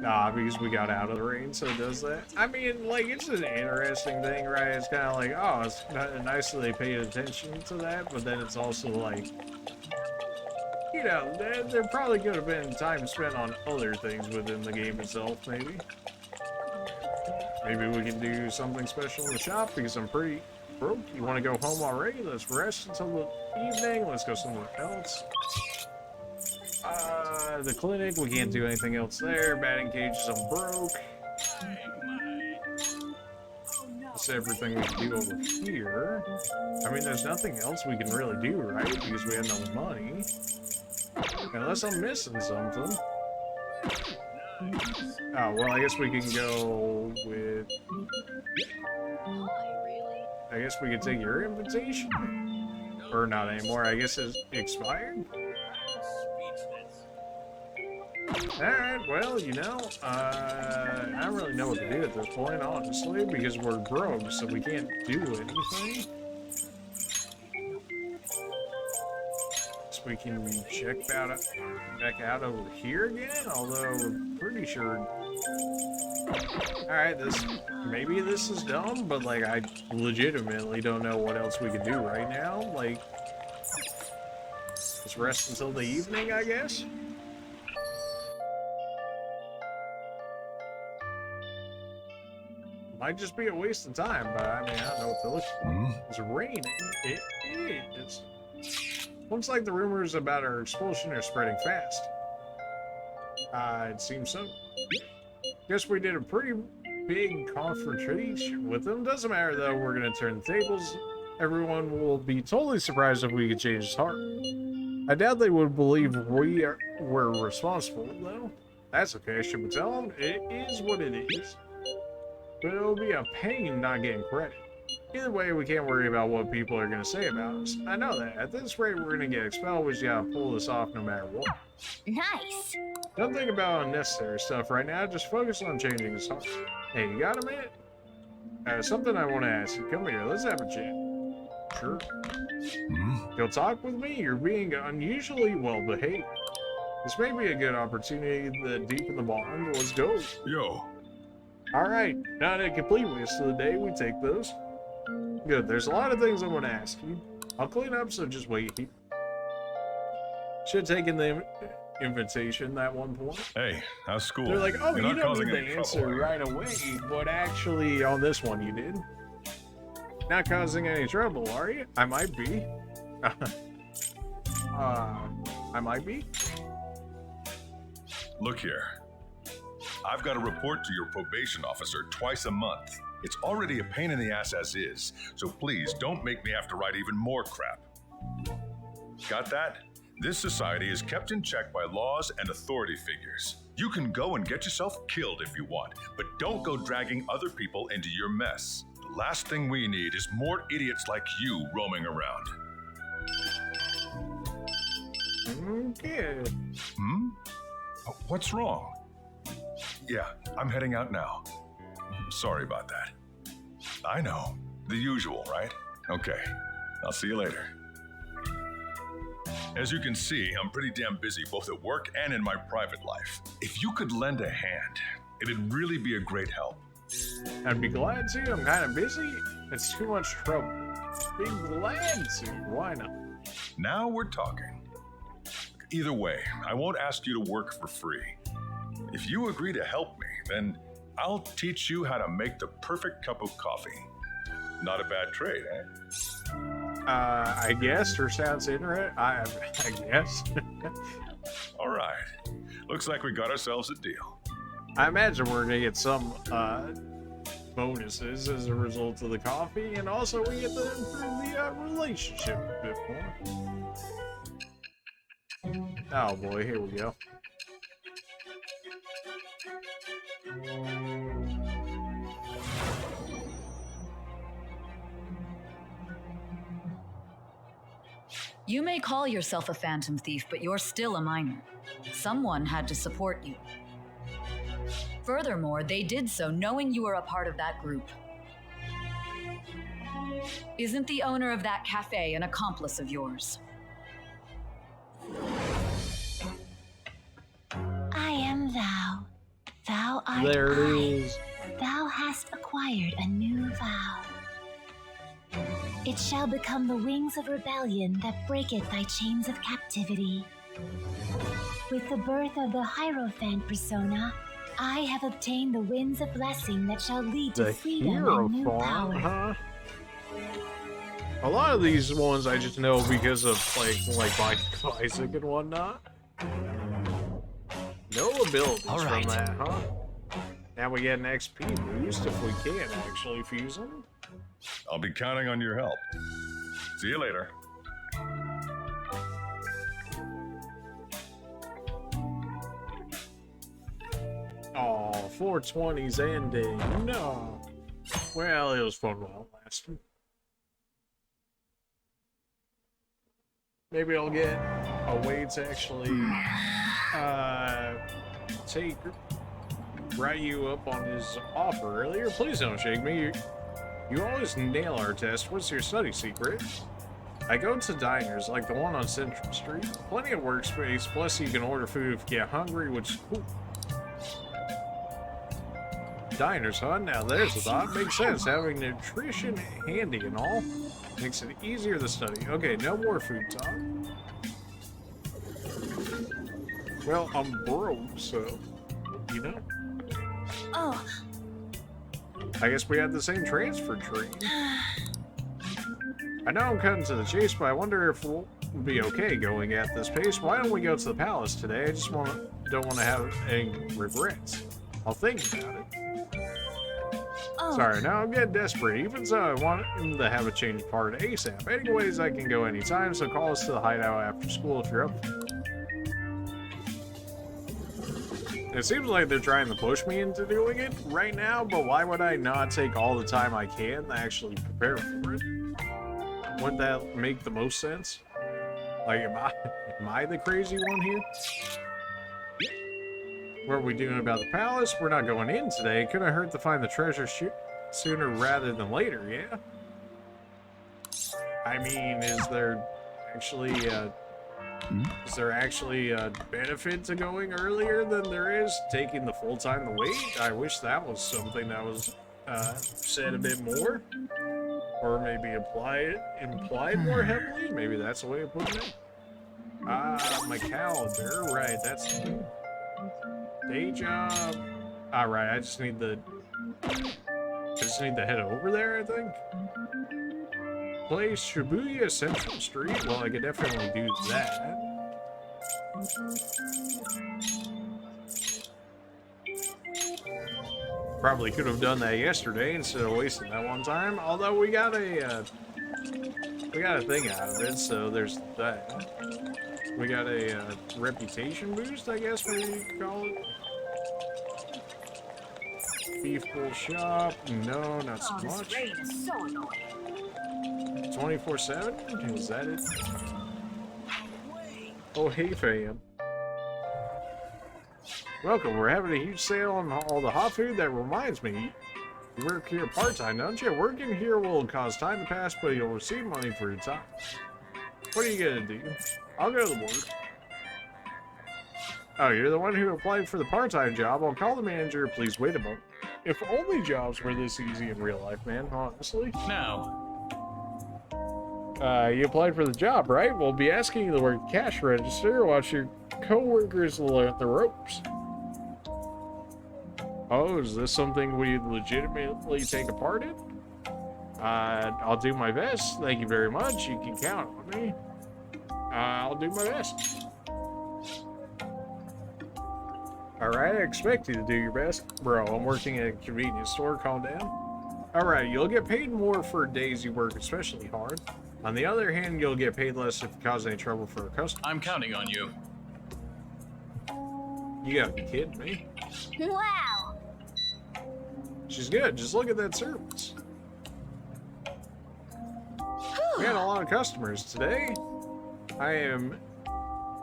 Because we got out of the rain, so it does that. I mean, like, it's an interesting thing, right? It's kind of like, oh, it's nice that they paid attention to that, but then it's also like, you know, there probably could have been time spent on other things within the game itself, maybe. Maybe we can do something special in the shop, because I'm pretty broke. You want to go home already? Let's rest until the evening. Let's go somewhere else. The clinic, we can't do anything else there. Batting cages, I'm broke. That's everything we can do over here. I mean, there's nothing else we can really do, right? Because we have no money. Unless I'm missing something. Oh, well, I guess we can go with... I guess we could take your invitation? Or not anymore, I guess it's expired? Alright, well, you know, I don't really know what to do at this point, honestly, because we're broke, so we can't do anything. So we can check back out over here again, although we're pretty sure... Alright, maybe this is dumb, but, like, I legitimately don't know what else we can do right now. Like, just rest until the evening, I guess? Might just be a waste of time, but I mean, I don't know what to look. It's raining. It is. Looks like the rumors about our expulsion are spreading fast. It seems so. Guess we did a pretty big confrontation with them. Doesn't matter though, we're gonna turn the tables. Everyone will be totally surprised if we could change his heart. I doubt they would believe we're responsible though. That's okay, should we tell them? It is what it is. But it'll be a pain not getting credit. Either way, we can't worry about what people are going to say about us. I know that. At this rate, we're going to get expelled. We just got to pull this off no matter what. Nice. Don't think about unnecessary stuff right now. Just focus on changing his heart. Hey, you got a minute? Something I want to ask you. Come here. Let's have a chat. Sure. You'll talk with me? You're being unusually well-behaved. This may be a good opportunity to deepen the bond. Let's go. Yo. Alright, not a complete waste of the day, we take those. Good, there's a lot of things I want to ask you. I'll clean up, so just wait. Should have taken the invitation at one point. Hey, how's school? They're like, oh, You're you not don't causing need any the answer trouble, right away, but actually on this one you did. Not causing any trouble, are you? I might be. I might be? Look here. I've got to report to your probation officer twice a month. It's already a pain in the ass as is, so please don't make me have to write even more crap. Got that? This society is kept in check by laws and authority figures. You can go and get yourself killed if you want, but don't go dragging other people into your mess. The last thing we need is more idiots like you roaming around. Okay. What's wrong? Yeah, I'm heading out now. Sorry about that. I know. The usual, right? Okay. I'll see you later. As you can see, I'm pretty damn busy both at work and in my private life. If you could lend a hand, it'd really be a great help. I'd be glad to. I'm kind of busy. It's too much trouble. Be glad to. Why not? Now we're talking. Either way, I won't ask you to work for free. If you agree to help me, then I'll teach you how to make the perfect cup of coffee. Not a bad trade, eh? I guess, or sounds interesting. I guess. All right. Looks like we got ourselves a deal. I imagine we're gonna get some bonuses as a result of the coffee, and also we get to improve the relationship a bit more. Oh boy, here we go. You may call yourself a phantom thief, but you're still a minor. Someone had to support you. Furthermore, they did so knowing you were a part of that group. Isn't the owner of that cafe an accomplice of yours? I am thou. Thou art There it I. is. Thou hast acquired a new vow. It shall become the wings of rebellion that breaketh thy chains of captivity. With the birth of the Hierophant persona, I have obtained the winds of blessing that shall lead to The freedom and new power. Hierophant, huh? A lot of these ones I just know because of like Isaac and whatnot. No abilities All from right. that, huh? Now we get an XP boost if we can actually fuse them. I'll be counting on your help. See you later. Oh, 420's ending. No. Well, it was fun while it lasted. Maybe I'll get a way to actually write you up on his offer earlier. Please don't shake me. You always nail our test. What's your study secret? I go to diners like the one on Central Street. Plenty of workspace, plus you can order food if you get hungry, which is cool. Diners, huh? Now there's a thought. Makes sense. Having nutrition handy and all makes it easier to study. Okay, no more food talk. Well, I'm broke, so, you know. Oh, I guess we had the same transfer tree. I know I'm cutting to the chase, but I wonder if we'll be okay going at this pace. Why don't we go to the palace today? I just don't want to have any regrets. I'll think about it. oh. Sorry, now I'm getting desperate. Even so, I want him to have a change of heart ASAP. Anyways, I can go anytime, so call us to the hideout after school if you're up for it. It seems like they're trying to push me into doing it right now, but why would I not take all the time I can to actually prepare for it? Wouldn't that make the most sense? Like, am I the crazy one here? What are we doing about the palace? We're not going in today. It couldn't hurt to find the treasure sooner rather than later, yeah? I mean, is there actually a benefit to going earlier than there is taking the full time to wait? I wish that was something that was said a bit more, or maybe implied more heavily. Maybe that's the way of putting it. My calendar, right? That's day job. All right, I just need to head over there, I think. Place Shibuya Central Street. Well, I could definitely do that. Probably could have done that yesterday instead of wasting that one time. Although we got a thing out of it, so there's that. We got a reputation boost, I guess we could call it. Beef Bowl Shop. No, not so much. Rain is so annoying. 24/7? Is that it? Oh, hey, fam. Welcome. We're having a huge sale on all the hot food. That reminds me, you work here part-time, don't you? Working here will cause time to pass, but you'll receive money for your time. What are you gonna do? I'll go to the board. Oh, you're the one who applied for the part-time job. I'll call the manager. Please wait a moment. If only jobs were this easy in real life, man, honestly. No. You applied for the job, right? We'll be asking you to work the cash register. Watch your co-workers learn the ropes. Oh, is this something we legitimately take a part in? I'll do my best. Thank you very much. You can count on me. I'll do my best. Alright, I expect you to do your best. Bro, I'm working at a convenience store. Calm down. Alright, you'll get paid more for days you work especially hard. On the other hand, you'll get paid less if you cause any trouble for a customer. I'm counting on you. You gotta be kidding me. Wow. She's good. Just look at that service. We had a lot of customers today. I am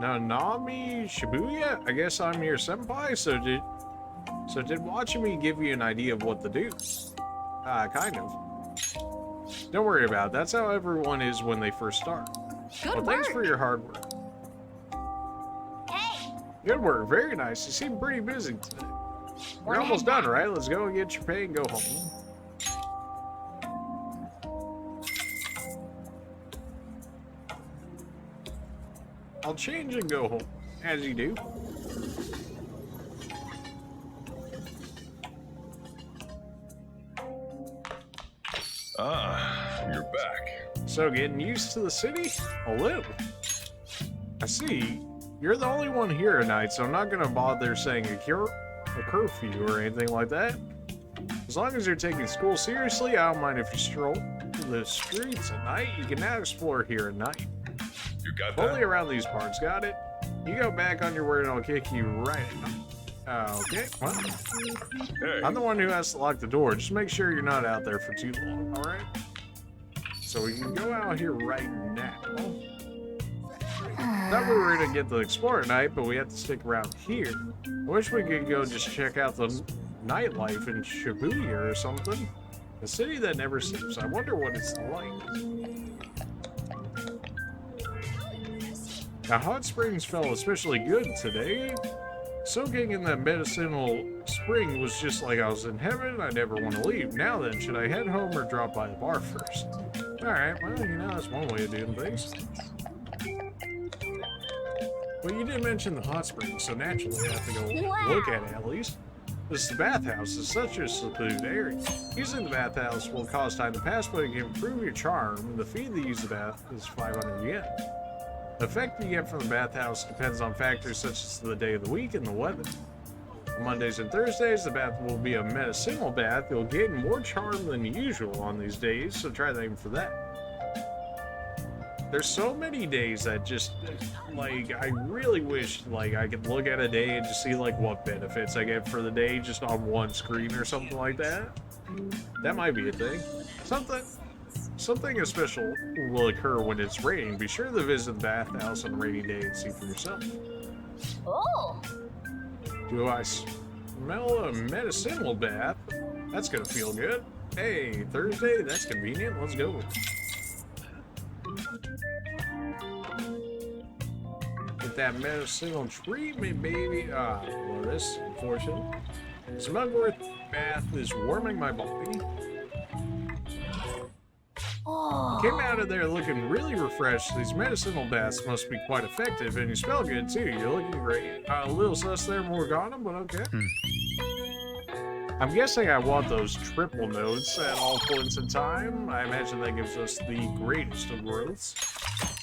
Nanami Shibuya. I guess I'm your senpai. So did watching me give you an idea of what to do? Kind of. Don't worry about it. That's how everyone is when they first start. Good Thanks work. for your hard work. Hey. Good work. Very nice. You seem pretty busy today. We're almost done, right? Let's go and get your pay and go home. I'll change and go home, as you do. Ah, you're back. So, getting used to the city? A little. I see. You're the only one here tonight, so I'm not gonna bother saying a curfew or anything like that. As long as you're taking school seriously, I don't mind if you stroll the streets at night. You can now explore here at night. You got Only that? around these parts, got it? You go back on your word and I'll kick you right out. Okay, well, Hey, I'm the one who has to lock the door. Just make sure you're not out there for too long, alright? So we can go out here right now. Thought we were gonna get to explore tonight, but we have to stick around here. I wish we could go just check out the nightlife in Shibuya or something. A city that never sleeps. I wonder what it's like. Now, hot springs felt especially good today. Soaking in that medicinal spring was just like I was in heaven. I never want to leave. Now then, should I head home or drop by the bar first? Alright, well, you know, that's one way of doing things. Well, you did mention the hot springs, so naturally I have to go look at it at least. This bathhouse is such a secluded area. Using the bathhouse will cause time to pass, but it can improve your charm. The fee to use the bath is 500 yen. The effect you get from the bathhouse depends on factors such as the day of the week and the weather. On Mondays and Thursdays, the bath will be a medicinal bath. You'll gain more charm than usual on these days, so try to aim for that. There's so many days that just, like, I really wish, like, I could look at a day and just see, like, what benefits I get for the day just on one screen or something like that. That might be a thing. Something special will occur when it's raining. Be sure to visit the bathhouse on a rainy day and see for yourself. Oh, Do I smell a medicinal bath? That's gonna feel good. Hey, Thursday, that's convenient. Let's go. Get that medicinal treatment, baby. Well, this is unfortunate. Smugworth bath is warming my body. oh. Came out of there looking really refreshed. These medicinal baths must be quite effective, and you smell good too. You're looking great. A little sus there, Morgana, but okay. I'm guessing I want those triple notes at all points in time. I imagine that gives us the greatest of growths.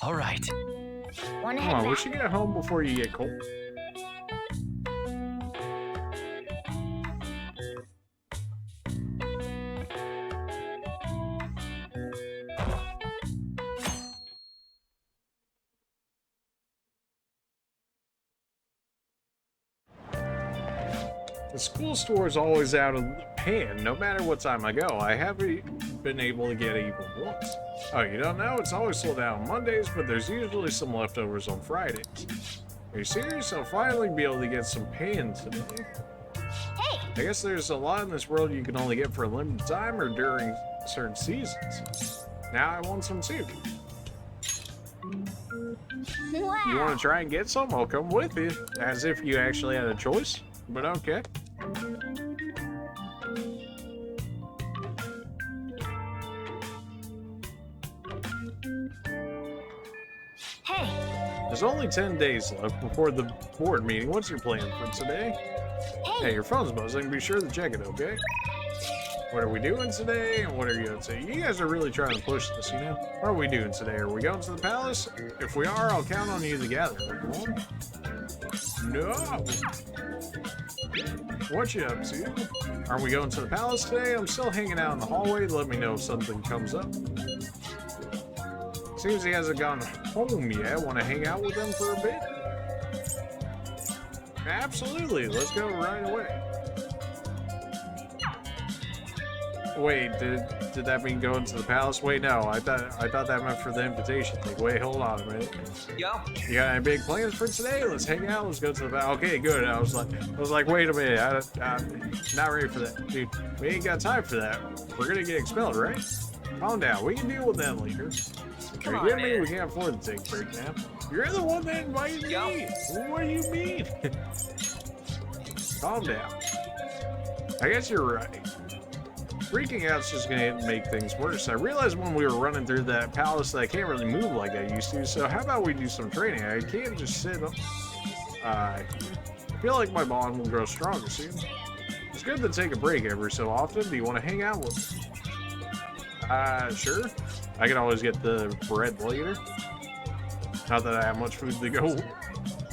All right. Wanna Come head on, we back? should get home before you get cold. The school store is always out of hand, no matter what time I go. I haven't been able to get it even once. Oh, you don't know? It's always sold out on Mondays, but there's usually some leftovers on Fridays. Are you serious? I'll finally be able to get some pan today. Hey, I guess there's a lot in this world you can only get for a limited time or during certain seasons. Now I want some too. wow. You want to try and get some? I'll come with you. As if you actually had a choice. But okay. Hey, There's only 10 days left before the board meeting. What's your plan for today? Hey, your phone's buzzing. Be sure to check it, okay? What are we doing today? And what are you up to? You guys are really trying to push this, you know? What are we doing today? Are we going to the palace? If we are, I'll count on you to gather everyone. No! What you up to? Are we going to the palace today? I'm still hanging out in the hallway. Let me know if something comes up. Seems he hasn't gone home yet. Want to hang out with him for a bit? Absolutely. Let's go right away. Wait, did that mean going to the palace? Wait, no. I thought that meant for the invitation thing. Wait, hold on a minute. Yo. You got any big plans for today? Let's hang out. Let's go to the palace. Okay, good. I was like, wait a minute. I'm not ready for that, dude. We ain't got time for that. We're gonna get expelled, right? Calm down. We can deal with that later. Come Are on, you kidding me? man. We can't afford to take a break now. You're the one that invited Yo. me. What do you mean? Calm down. I guess you're right. Freaking out's just gonna make things worse. I realized when we were running through that palace that I can't really move like I used to, so how about we do some training? I can't just sit up. I feel like my bond will grow stronger soon. It's good to take a break every so often. Do you want to hang out with me? Sure. I can always get the bread later. Not that I have much food to go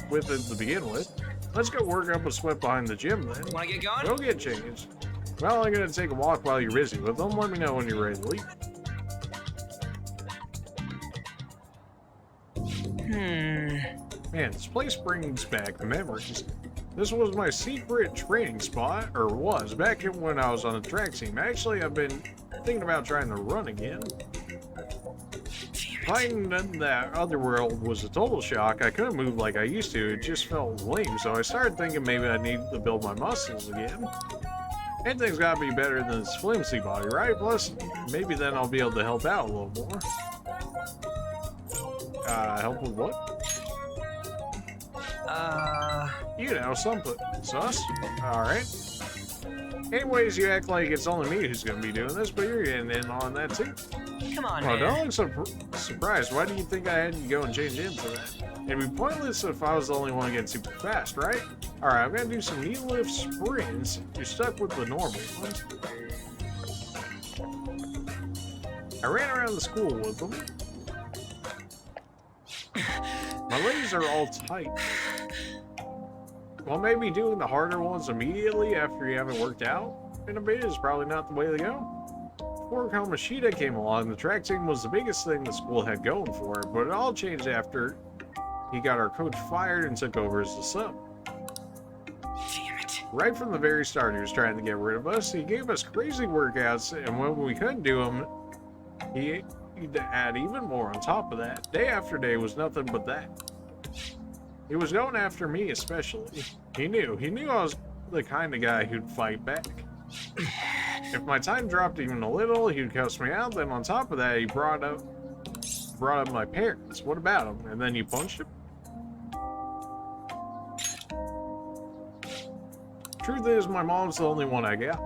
with it to begin with. Let's go work up a sweat behind the gym then. Wanna get going? Go get changed. Well, I'm gonna take a walk while you're busy with them. Let me know when you're ready to leave. Man, this place brings back memories. This was my secret training spot, or was, back when I was on the track team. Actually, I've been thinking about trying to run again. Finding that other world was a total shock. I couldn't move like I used to. It just felt lame, so I started thinking maybe I need to build my muscles again. Anything's gotta be better than this flimsy body, right? Plus, maybe then I'll be able to help out a little more. Help with what? You know, something. Sus? Alright. Anyways, you act like it's only me who's gonna be doing this, but you're getting in on that too. Come on, Oh, man. don't look so surprised. Why do you think I had to go and change into that? It'd be pointless if I was the only one getting super fast, right? Alright, I'm gonna do some knee lift sprints. You're stuck with the normal ones. I ran around the school with them. My legs are all tight. Well, maybe doing the harder ones immediately after you haven't worked out in a bit is probably not the way to go. Before Kamoshida came along, the track team was the biggest thing the school had going for it, but it all changed after he got our coach fired and took over as the sub. Damn it. Right from the very start, he was trying to get rid of us. He gave us crazy workouts, and when we couldn't do them, he'd add even more on top of that. Day after day was nothing but that. He was going after me especially. He knew I was the kind of guy who'd fight back. If my time dropped even a little, he'd cuss me out. Then on top of that, he brought up my parents. What about him? And then you punched him? Truth is, my mom's the only one I got.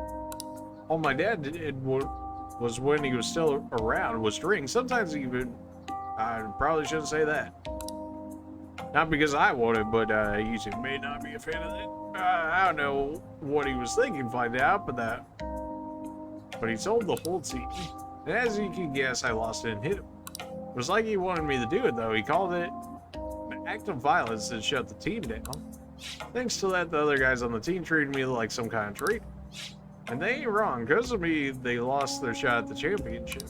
All my dad did was when he was still around was drink. Sometimes even, I probably shouldn't say that. Not because I wanted, but YouTube may not be a fan of it. I don't know what he was thinking, find out, but he told the whole team. And as you can guess, I lost it and hit him. It was like he wanted me to do it, though. He called it an act of violence that shut the team down. Thanks to that, the other guys on the team treated me like some kind of traitor. And they ain't wrong. Because of me, they lost their shot at the championship.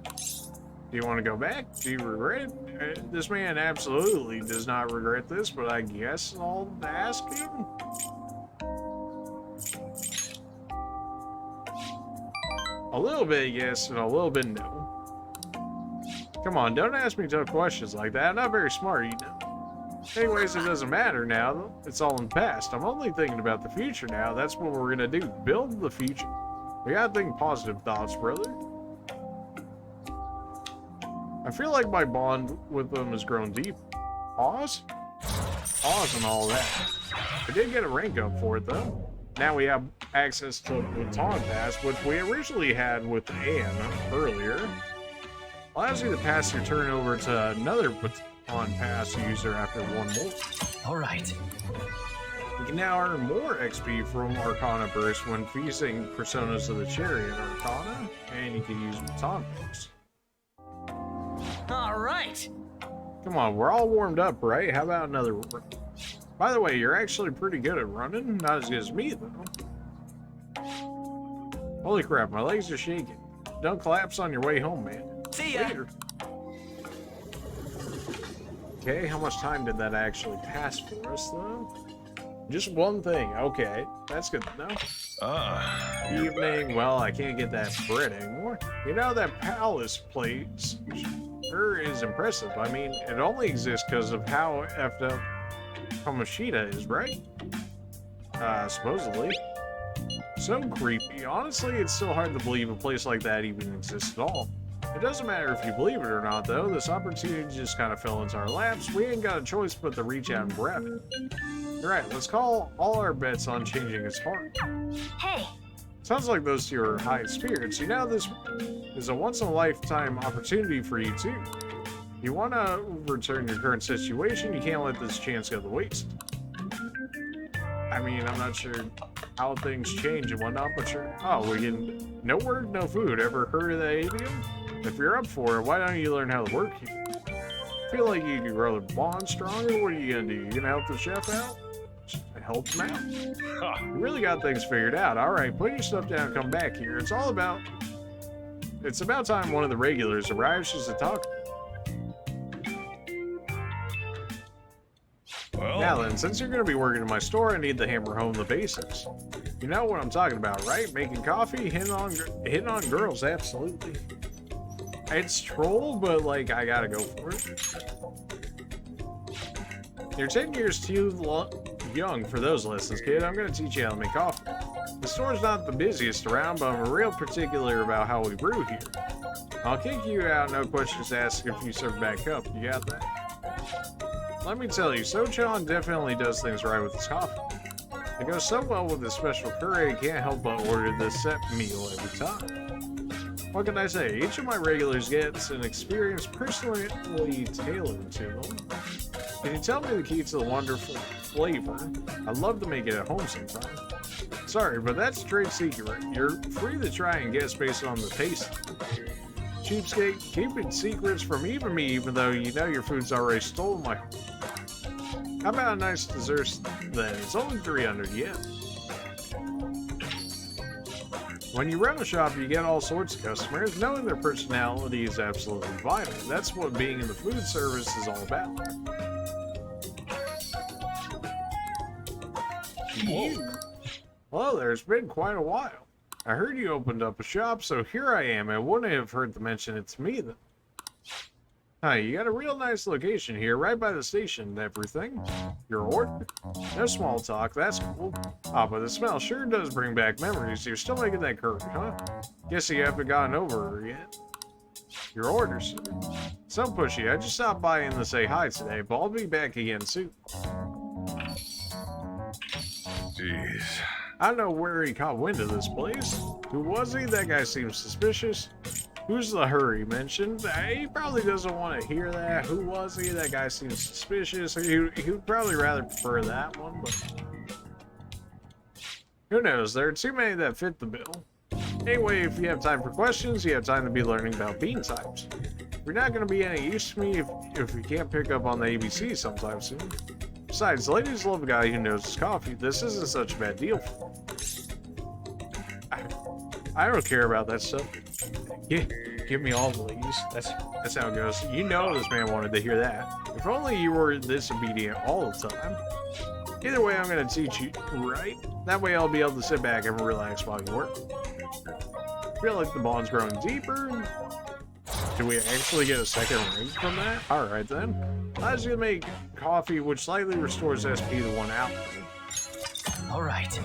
Do you want to go back? Do you regret it? This man absolutely does not regret this, but I guess I'll ask him. A little bit yes, and a little bit no. Come on, don't ask me tough questions like that. I'm not very smart, you know. Anyways, it doesn't matter now. It's all in the past. I'm only thinking about the future now. That's what we're gonna do. Build the future. We gotta think positive thoughts, brother. I feel like my bond with them has grown deep. Pause? Pause and all that. I did get a rank up for it, though. Now we have access to Baton Pass, which we originally had with Anne earlier. Allows you to pass your turn over to another Baton Pass user after one more. All right. You can now earn more XP from Arcana Burst when feasting Personas of the Chariot Arcana, and you can use Baton Pass. All right. Come on, we're all warmed up, right? How about another run? By the way, you're actually pretty good at running. Not as good as me, though. Holy crap, my legs are shaking. Don't collapse on your way home, man. See ya. Later. Okay, how much time did that actually pass for us, though? Just one thing. Okay, that's good to know. You're Evening. back. Well, I can't get that bread anymore. You know, that palace place sure is impressive. I mean, it only exists because of how effed up Kamoshida is, right? Supposedly. So creepy. Honestly, it's so hard to believe a place like that even exists at all. It doesn't matter if you believe it or not, though. This opportunity just kind of fell into our laps. We ain't got a choice but to reach out and grab it. Alright, let's call all our bets on changing its heart. Hey, Sounds like those two are high spirits. You know, this is a once-in-a-lifetime opportunity for you, too. You want to return your current situation, you can't let this chance go to waste. I mean, I'm not sure how things change and whatnot, but sure. Oh, we getting no word, no food. Ever heard of that idiom? If you're up for it, why don't you learn how to work here? Feel like you can grow the bond stronger? What are you gonna do? You gonna help the chef out? Help him out? You really got things figured out. Alright, put your stuff down and come back here. It's about time one of the regulars arrives just to talk. Well, Now then, since you're gonna be working in my store, I need to hammer home the basics. You know what I'm talking about, right? Making coffee, hitting on girls, absolutely. It's troll, but like, I gotta go for it. You're 10 years too young for those lessons, kid. I'm gonna teach you how to make coffee. The store's not the busiest around, but I'm real particular about how we brew here. I'll kick you out, no questions asked if you serve back up. You got that? Let me tell you, Sochan definitely does things right with his coffee. It goes so well with his special curry, I can't help but order this set meal every time. What can I say? Each of my regulars gets an experience personally tailored to them. Can you tell me the key to the wonderful flavor? I'd love to make it at home sometime. Sorry, but that's a trade secret. You're free to try and guess based on the taste. Cheapskate, keeping secrets from even me, even though you know your food's already stolen my... How about a nice dessert then? It's only 300 yen. When you run a shop, you get all sorts of customers. Knowing their personality is absolutely vital. That's what being in the food service is all about. Well, there's been quite a while. I heard you opened up a shop, so here I am. I wouldn't have heard to mention it to me then. Hi, you got a real nice location here, right by the station and everything. Your order? No small talk, that's cool. Ah, but the smell sure does bring back memories. You're still making that curry, huh? Guess you haven't gotten over her yet. Your order, sir. So pushy, I just stopped by in to say hi today, but I'll be back again soon. jeez. I don't know where he caught wind of this place. Who was he? That guy seems suspicious. Who's the hurry mentioned? He probably doesn't want to hear that. Who was he? That guy seems suspicious. He would probably rather prefer that one, but... Who knows? There are too many that fit the bill. Anyway, if you have time for questions, you have time to be learning about bean types. You're not going to be any use to me if you can't pick up on the ABC sometime soon. Besides, ladies love a guy who knows his coffee. This isn't such a bad deal for them. I don't care about that stuff. Yeah, give me all the ladies. That's how it goes. You know this man wanted to hear that. If only you were this obedient all the time. Either way, I'm going to teach you, right? That way I'll be able to sit back and relax while you work. Feel like the bond's growing deeper. Do we actually get a second ring from that? Alright then. Allows you to make coffee, which slightly restores SP to 1 hour. Alright.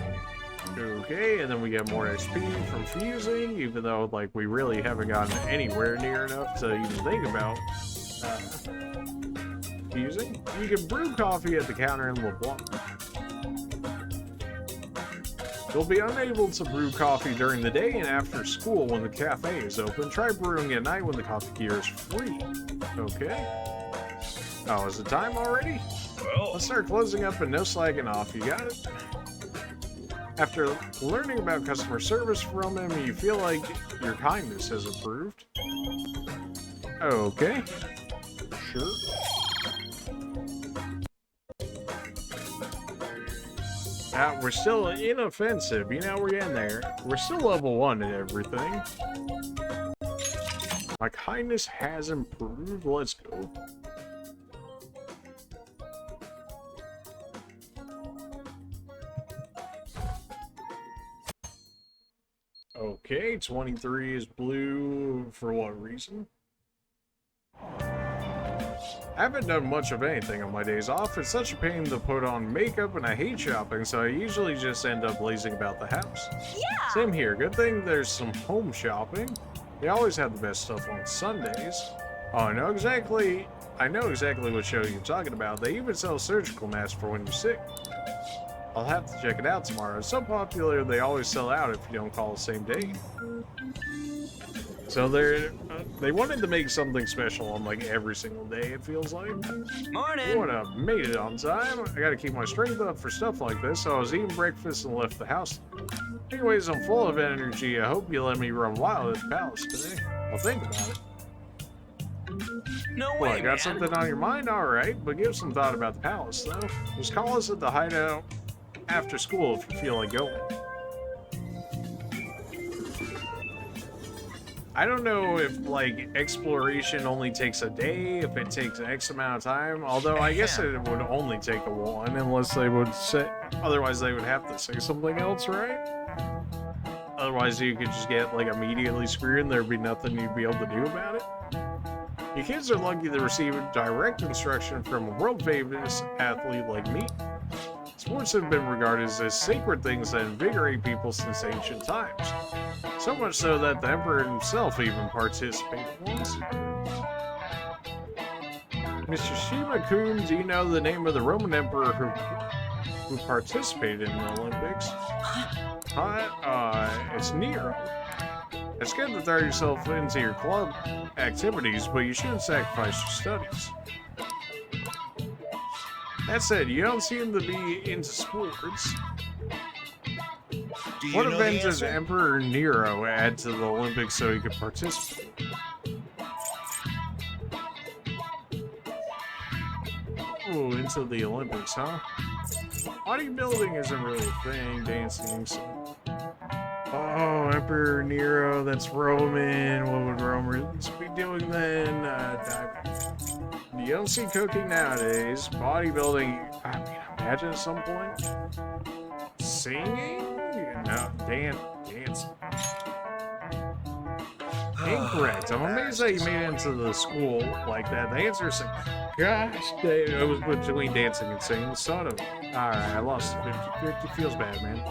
Okay, and then we get more XP from fusing, even though, like, we really haven't gotten anywhere near enough to even think about fusing. You can brew coffee at the counter in LeBlanc. You'll be unable to brew coffee during the day and after school when the cafe is open. Try brewing at night when the coffee gear is free. Okay. Oh, is it time already? Well, Let's start closing up and no slacking off. You got it? After learning about customer service from him, you feel like your kindness has improved. Okay. Sure. We're still inoffensive, you know, we're getting there. We're still level 1 and everything. My kindness has improved. Let's go. Okay, 23 is blue. For what reason? I haven't done much of anything on my days off. It's such a pain to put on makeup and I hate shopping, so I usually just end up lazing about the house. Yeah! Same here. Good thing there's some home shopping. They always have the best stuff on Sundays. Oh, I know exactly what show you're talking about. They even sell surgical masks for when you're sick. I'll have to check it out tomorrow. It's so popular they always sell out if you don't call the same day. So they wanted to make something special on like every single day, it feels like. Morning. Would have made it on time. I gotta keep my strength up for stuff like this, so I was eating breakfast and left the house. Anyways, I'm full of energy. I hope you let me run wild at the palace today. I'll think about it. No Well, way, got man. something on your mind? Alright, but give some thought about the palace, though. Just call us at the hideout after school if you feel like going. I don't know if, like, exploration only takes a day, if it takes X amount of time, although I guess it would only take a one, unless they would say, otherwise they would have to say something else, right? Otherwise you could just get, like, immediately screwed and there'd be nothing you'd be able to do about it. You kids are lucky to receive direct instruction from a world-famous athlete like me. Sports have been regarded as sacred things that invigorate people since ancient times. So much so that the emperor himself even participated once. Mr. Shima-kun, do you know the name of the Roman emperor who participated in the Olympics? It's Nero. It's good to throw yourself into your club activities, but you shouldn't sacrifice your studies. That said, you don't seem to be into sports. Do you What know the event does answer? Emperor Nero add to the Olympics so he could participate? Ooh, into the Olympics, huh? Bodybuilding isn't really a thing, dancing, so... Oh, Emperor Nero, that's Roman. What would Romans be doing then? Diving. You don't see cooking nowadays. Bodybuilding, I mean, imagine at some point. Singing? No, dancing. Incorrect. I'm amazed that you made it into the school like that. The answer is, gosh, it was between dancing and singing. Son of... Alright, I lost 50-50. Feels bad, man.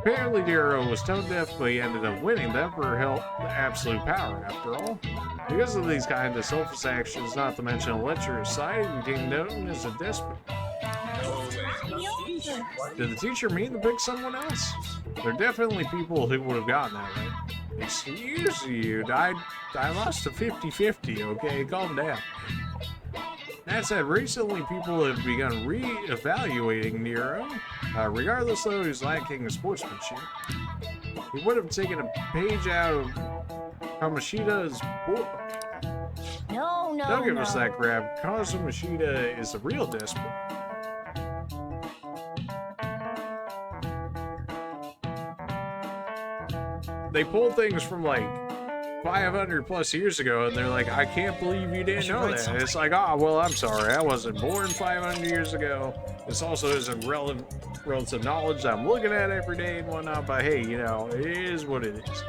Apparently Nero was tone deaf, but he ended up winning. The Emperor held the absolute power, after all. Because of these kind of selfish actions, not to mention a lecherous side, he became known as a despot. Did the teacher mean to pick someone else? There are definitely people who would have gotten that right. Excuse you, I lost to 50-50, okay? Calm down. That said, recently people have begun re-evaluating Nero. Regardless though, he's lacking in sportsmanship. He would have taken a page out of Kamoshida's book. No, Don't give us that crap. Kamosida is a real despot. They pull things from like 500 plus years ago and they're like, I can't believe you didn't know that. It's like, oh, well, I'm sorry. I wasn't born 500 years ago. This also isn't relative knowledge I'm looking at every day and whatnot, but hey, you know, it is what it is.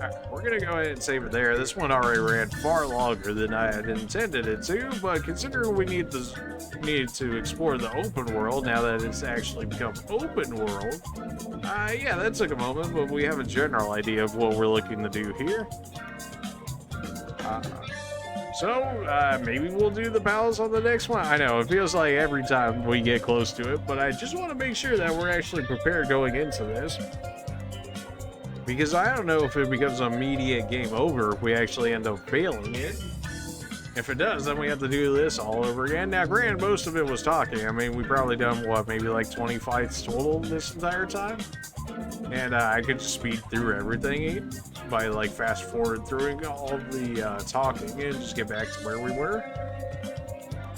Alright, we're gonna go ahead and save it there. This one already ran far longer than I had intended it to, but considering we need to explore the open world now that it's actually become open world, yeah, that took a moment, but we have a general idea of what we're looking to do here. Maybe we'll do the palace on the next one. I know, it feels like every time we get close to it, but I just want to make sure that we're actually prepared going into this. Because I don't know if it becomes an immediate game over if we actually end up failing it. If it does, then we have to do this all over again. Now, granted, most of it was talking. I mean, we probably done, what, maybe like 20 fights total this entire time? And I could just speed through everything by, like, fast forward through all of the talking and just get back to where we were.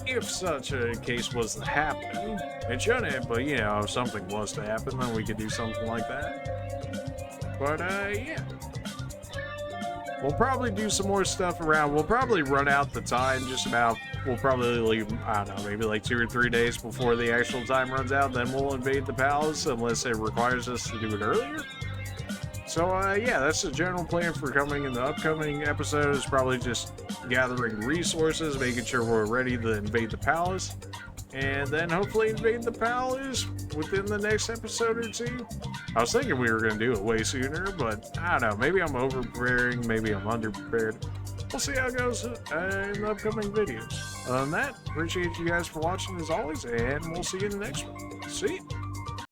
If such a case was to happen, it shouldn't, but, you know, if something was to happen, then we could do something like that. But, yeah. We'll probably do some more stuff around. We'll probably run out the time just about, we'll probably leave, I don't know, maybe like 2 or 3 days before the actual time runs out. Then we'll invade the palace unless it requires us to do it earlier. So, yeah, that's the general plan for coming in the upcoming episodes. Probably just gathering resources, making sure we're ready to invade the palace. And then hopefully invade the palace within the next episode or 2. I was thinking we were going to do it way sooner, but I don't know. Maybe I'm over-preparing, maybe I'm under-prepared. We'll see how it goes in the upcoming videos. Other than that, appreciate you guys for watching as always, and we'll see you in the next one. See ya!